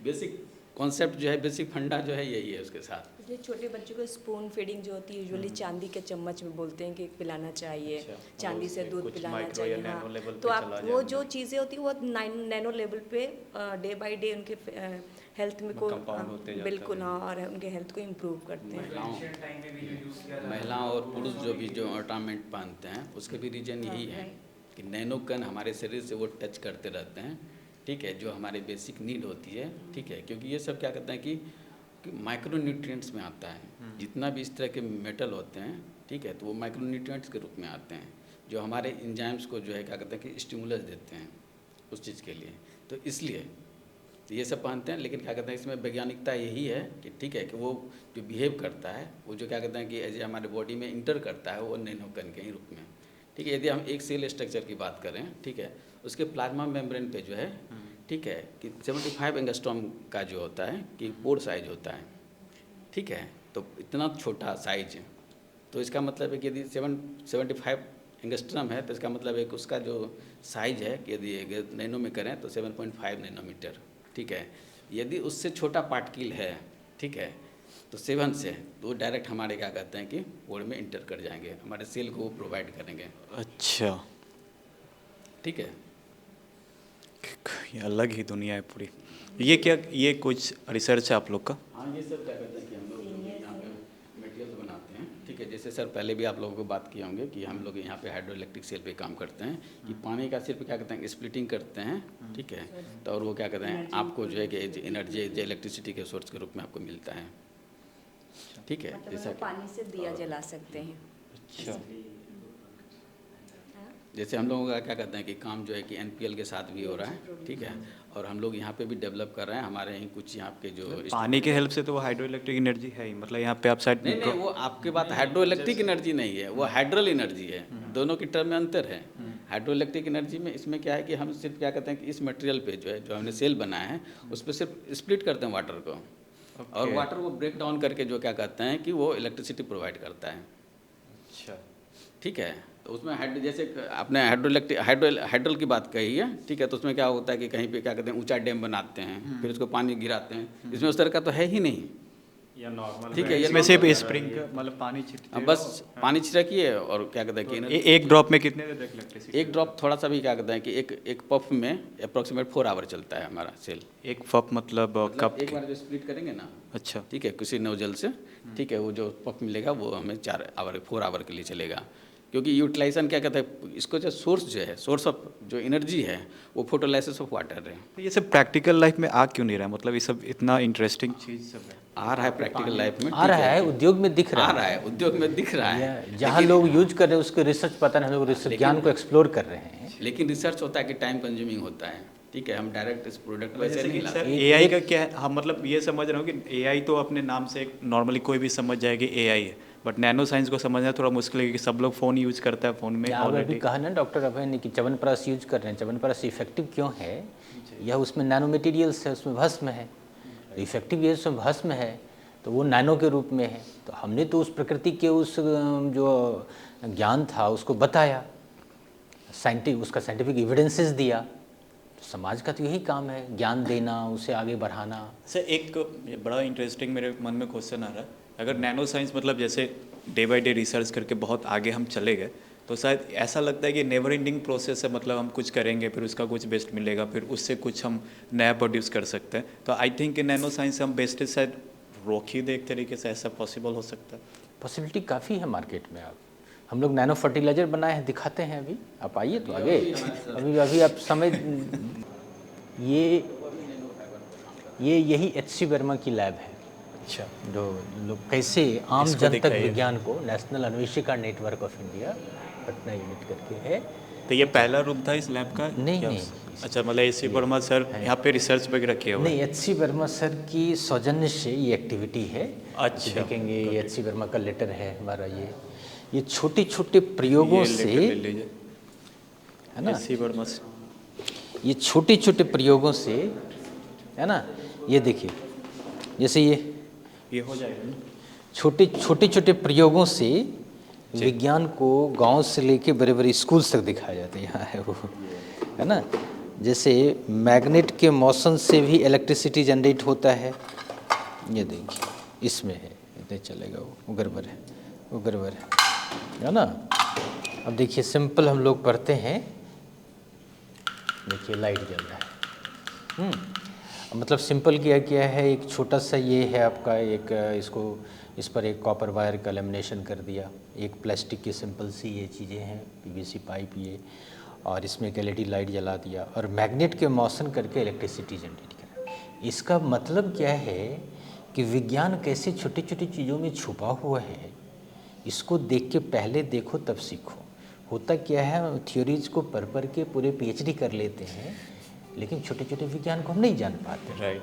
बेसिक कॉन्सेप्ट जो है, बेसिक फंडा जो है यही है उसके साथ। ये छोटे बच्चों को स्पून फीडिंग जो होती है यूजुअली चांदी के चम्मच में बोलते हैं कि पिलाना चाहिए, चांदी से दूध पिलाना चाहिए। हाँ, तो आप वो जो चीज़ें होती है वो नैनो लेवल पे डे बाय डे उनके हेल्थ में को बिल्कुल, हाँ, और उनके हेल्थ को इम्प्रूव करते हैं। महिलाओं और पुरुष जो भी जो ऑर्नामेंट पहनते हैं उसके भी रीजन यही है कि नैनो कण हमारे शरीर से वो टच करते रहते हैं, ठीक है, जो हमारे बेसिक नीड होती है, ठीक है, क्योंकि ये सब क्या कहते हैं कि माइक्रो न्यूट्रिएंट्स में आता है। जितना भी इस तरह के मेटल होते हैं, ठीक है, तो वो माइक्रो न्यूट्रिएंट्स के रूप में आते हैं जो हमारे एंजाइम्स को जो है क्या कहते हैं कि स्टिमुलस देते हैं उस चीज़ के लिए। तो इसलिए ये सब पहनते हैं, लेकिन क्या कहते हैं इसमें वैज्ञानिकता यही है कि ठीक है कि वो जो बिहेव करता है वो जो क्या कहते हैं कि एज हमारे बॉडी में इंटर करता है वो नैनो कण के ही रूप में, ठीक है। यदि हम एक सेल स्ट्रक्चर की बात करें, ठीक है, उसके प्लाज्मा मेम्ब्रेन पे जो है, ठीक है, कि 75 एंगस्ट्रॉम का जो होता है कि पोर साइज होता है, ठीक है, तो इतना छोटा साइज, तो इसका मतलब है कि यदि 75 एंगस्ट्रॉम है तो इसका मतलब है कि उसका जो साइज है कि यदि नैनो में करें तो 7.5 नैनोमीटर, ठीक है। यदि उससे छोटा पार्टिकल है, ठीक है, तो 7 से तो डायरेक्ट हमारे क्या कहते हैं कि पोर में इंटर कर जाएंगे, हमारे सेल को वो प्रोवाइड करेंगे। अच्छा, ठीक है, ये अलग ही दुनिया है पूरी। ये क्या, ये कुछ रिसर्च है आप लोग का? हाँ, ये सब क्या कहते हैं कि हम लोग यहाँ पे मटेरियल्स बनाते हैं, ठीक है। जैसे सर पहले भी आप लोगों को बात किए होंगे कि हम लोग यहाँ पे हाइड्रो इलेक्ट्रिक सेल पे काम करते हैं कि पानी का सिर्फ क्या कहते हैं स्प्लिटिंग करते हैं, ठीक है, तो और वो क्या कहते हैं आपको जो है कि एनर्जी जो इलेक्ट्रिसिटी के सोर्स के रूप में आपको मिलता है, ठीक है। जैसा पानी से दिया जला सकते हैं। अच्छा, जैसे हम लोगों का क्या कहते हैं कि काम जो है कि NPL के साथ भी हो रहा है, ठीक है, और हम लोग यहाँ पे भी डेवलप कर रहे हैं। हमारे यहाँ कुछ यहाँ के जो पानी के हेल्प से तो वो हाइड्रो इलेक्ट्रिक एनर्जी है ही, मतलब यहाँ पे आप साइड नहीं, वो आपके बात हाइड्रो इलेक्ट्रिक एनर्जी नहीं है, वो हाइड्रल एनर्जी है। दोनों की टर्म में अंतर है। हाइड्रो इलेक्ट्रिक एनर्जी में इसमें क्या है कि हम सिर्फ क्या कहते हैं कि इस मटेरियल पे जो है जो हमने सेल बनाया है उस पर सिर्फ स्प्लिट करते हैं वाटर को, और वाटर वो ब्रेक डाउन करके जो क्या कहते हैं कि वो इलेक्ट्रिसिटी प्रोवाइड करता है। अच्छा, ठीक है, तो उसमें जैसे आपने हाइड्रल की बात कही है, ठीक है, तो उसमें क्या होता है कि कहीं पे क्या कहते हैं ऊंचा डैम बनाते हैं, फिर उसको पानी गिराते हैं। इसमें उस तरह का तो है ही नहीं, या नॉर्मल, ठीक है, इसमें सिर्फ स्प्रिंग का मतलब पानी छिड़कते, बस पानी छिड़किए और क्या कहते हैं कि एक ड्रॉप में कितने देर तक इलेक्ट्रिसिटी? एक ड्रॉप थोड़ा सा भी क्या कहते हैं कि एक पफ में अप्रोक्सीमेट 4 आवर चलता है हमारा सेल। एक पफ मतलब कब? एक बार जो स्प्लिट करेंगे ना, अच्छा, ठीक है, किसी नोजल से, ठीक है, वो जो पफ मिलेगा वो हमें 4 आवर के लिए चलेगा, क्योंकि यूटिलाइजेशन क्या कहते हैं इसको जो सोर्स जो है, सोर्स ऑफ जो एनर्जी है वो फोटोलाइसिस ऑफ वाटर है। तो ये सब प्रैक्टिकल लाइफ में आ क्यों नहीं रहा है? मतलब ये सब इतना इंटरेस्टिंग चीज़ सब है, आ रहा है प्रैक्टिकल लाइफ में, आ रहा है, उद्योग में दिख रहा है, आ रहा है, उद्योग में दिख रहा है। जहाँ लोग यूज कर रहे हैं उसके रिसर्च पता नहीं, लोग रिसर्च ज्ञान को एक्सप्लोर कर रहे हैं। लेकिन रिसर्च होता है कि टाइम कंज्यूमिंग होता है, ठीक है, हम डायरेक्ट इस प्रोडक्ट वैसे नहीं लाते। सर AI का क्या है? हम मतलब ये समझ रहे हो कि AI तो अपने नाम से नॉर्मली कोई भी समझ जाएगी AI है, बट नैनो साइंस को समझना थोड़ा मुश्किल है कि सब लोग फ़ोन यूज करता है, फ़ोन में ऑलरेडी कहा ना डॉक्टर अभय ने कि च्यवनप्राश यूज कर रहे हैं। च्यवनप्राश इफेक्टिव क्यों है? यह उसमें नैनो मटेरियल्स है, उसमें भस्म है, इफेक्टिव ये उसमें भस्म है, तो वो नैनो के रूप में है। तो हमने तो उस प्रकृति के उस जो ज्ञान था उसको बताया, उसका साइंटिफिक एविडेंसेस दिया। समाज का तो यही काम है, ज्ञान देना, उसे आगे बढ़ाना। सर एक बड़ा इंटरेस्टिंग मेरे मन में क्वेश्चन आ रहा है, अगर नैनो साइंस मतलब जैसे डे बाय डे रिसर्च करके बहुत आगे हम चले गए, तो शायद ऐसा लगता है कि नेवर एंडिंग प्रोसेस है, मतलब हम कुछ करेंगे फिर उसका कुछ बेस्ट मिलेगा, फिर उससे कुछ हम नया प्रोड्यूस कर सकते हैं। तो आई थिंक कि नैनो साइंस हम बेस्टेज शायद रोक ही दे एक तरीके से, ऐसा पॉसिबल हो सकता है? पॉसिबिलिटी काफ़ी है मार्केट में। अब हम लोग नैनो फर्टिलाइजर बनाए हैं, दिखाते हैं अभी, आप आइए तो आगे। अभी आप समझ, ये यही HC वर्मा की लैब है। अच्छा, जो लोग कैसे आम जन तक विज्ञान को, national Anveshika network of India Patna unit करके है। तो ये पहला रूप था इस लैब का? नहीं। अच्छा, मतलब HC वर्मा सर यहाँ पे रिसर्च वगैरह किया हुआ? नहीं, HC वर्मा सर की सौजन्य से ये एक्टिविटी है। अच्छा, देखेंगे ये HC वर्मा का लेटर है हमारा, ये छोटे छोटे प्रयोगों से, है ना, ये छोटे छोटे प्रयोगों से, है ना, ये देखिए जैसे ये हो जाएगा ना, छोटे छोटे प्रयोगों से विज्ञान को गांव से लेके बड़े बड़े स्कूल्स तक दिखाया जाता है। यहाँ है वो, है ना, जैसे मैग्नेट के मोशन से भी इलेक्ट्रिसिटी जनरेट होता है। ये देखिए इसमें है, इतने चलेगा वो गड़बड़ है, वो गड़बड़ है ना। अब देखिए सिंपल हम लोग पढ़ते हैं, देखिए लाइट जल रहा है। मतलब सिंपल क्या है, एक छोटा सा ये है आपका एक, इसको इस पर एक कॉपर वायर का लेमिनेशन कर दिया, एक प्लास्टिक की सिंपल सी ये चीज़ें हैं, पीवीसी पाइप ये, और इसमें एक एलईडी लाइट जला दिया और मैग्नेट के मोशन करके इलेक्ट्रिसिटी जनरेट करा। इसका मतलब क्या है कि विज्ञान कैसे छोटी छोटी चीज़ों में छुपा हुआ है, इसको देख के पहले देखो तब सीखो। होता क्या है, थ्योरीज को पढ़ के पूरे पीएचडी कर लेते हैं, लेकिन छोटे छोटे विज्ञान को हम नहीं जान पाते। राइट।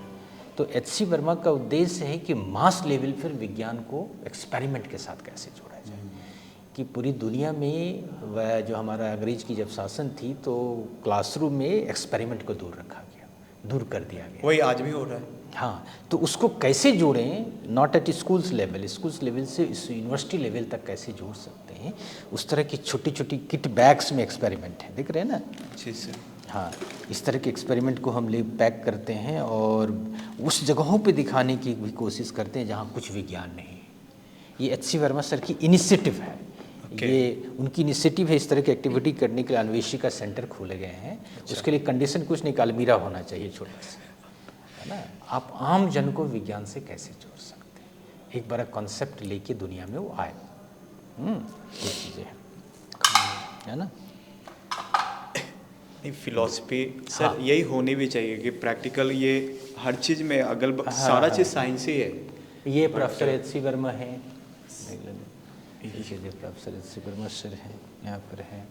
तो एच.सी. वर्मा का उद्देश्य है कि मास लेवल पर विज्ञान को एक्सपेरिमेंट के साथ कैसे जोड़ा जाए, कि पूरी दुनिया में वह जो हमारा अंग्रेज की जब शासन थी तो क्लासरूम में एक्सपेरिमेंट को दूर रखा गया, दूर कर दिया गया। वही आज भी हो रहा है। हाँ, तो उसको कैसे जोड़ें, नॉट एट स्कूल्स लेवल से इस यूनिवर्सिटी लेवल तक कैसे जोड़ सकते हैं, उस तरह की छोटी छोटी किट बैग्स में एक्सपेरिमेंट है, देख रहे हैं ना। जी सर। हाँ, इस तरह के एक्सपेरिमेंट को हम ले पैक करते हैं और उस जगहों पे दिखाने की भी कोशिश करते हैं जहाँ कुछ विज्ञान नहीं है। ये एच.सी. वर्मा सर की इनिशिएटिव है। ये उनकी इनिशिएटिव है, इस तरह की एक्टिविटी करने के लिए अन्वेषिका सेंटर खोले गए हैं। उसके लिए कंडीशन कुछ नहीं, अलमीरा होना चाहिए छोटा सा, है ना। आप आम जन को विज्ञान से कैसे जोड़ सकते हैं, एक बड़ा कॉन्सेप्ट लेके दुनिया में वो आए, ये चीज़ें हैं, है ना। फिलॉसफी सर यही होनी भी चाहिए कि प्रैक्टिकल, ये हर चीज़ में अगल सारा चीज़ साइंस ही है। ये प्रोफेसर एच.सी. वर्मा है, प्रोफेसर एच.सी. वर्मा सर हैं, यहाँ पर हैं।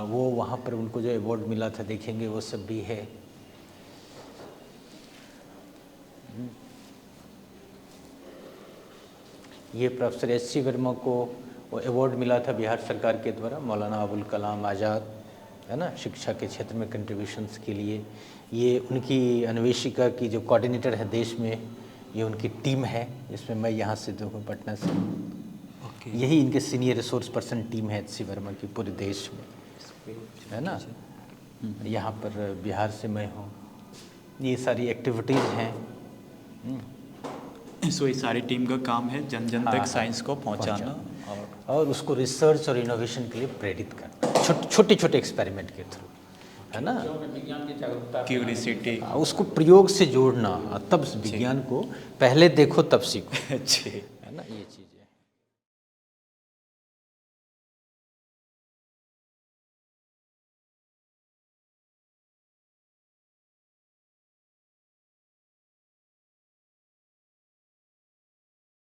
वो वहाँ पर उनको जो अवार्ड मिला था देखेंगे, वो सब भी है। ये प्रोफेसर एच.सी. वर्मा को वो अवार्ड मिला था बिहार सरकार के द्वारा, मौलाना अबुल कलाम आज़ाद, है ना, शिक्षा के क्षेत्र में कंट्रीब्यूशंस के लिए। ये उनकी अन्वेषिका की जो कोऑर्डिनेटर है देश में, ये उनकी टीम है, जिसमें मैं यहाँ से देखूँ पटना से। यही इनके सीनियर रिसोर्स पर्सन टीम है एच.सी. वर्मा की पूरे देश में, है ना। यहाँ पर बिहार से मैं हूँ, ये सारी एक्टिविटीज़ हैं। सो ये सारी टीम का काम है जन जन तक साइंस को पहुँचाना और उसको रिसर्च और इनोवेशन के लिए प्रेरित करना, छोटे छोटे एक्सपेरिमेंट के थ्रू, है ना। विज्ञान की जागरूकता, क्यूरियोसिटी, उसको प्रयोग से जोड़ना, तब विज्ञान को पहले देखो तब सीखो, अच्छे, है ना, ये चीज़।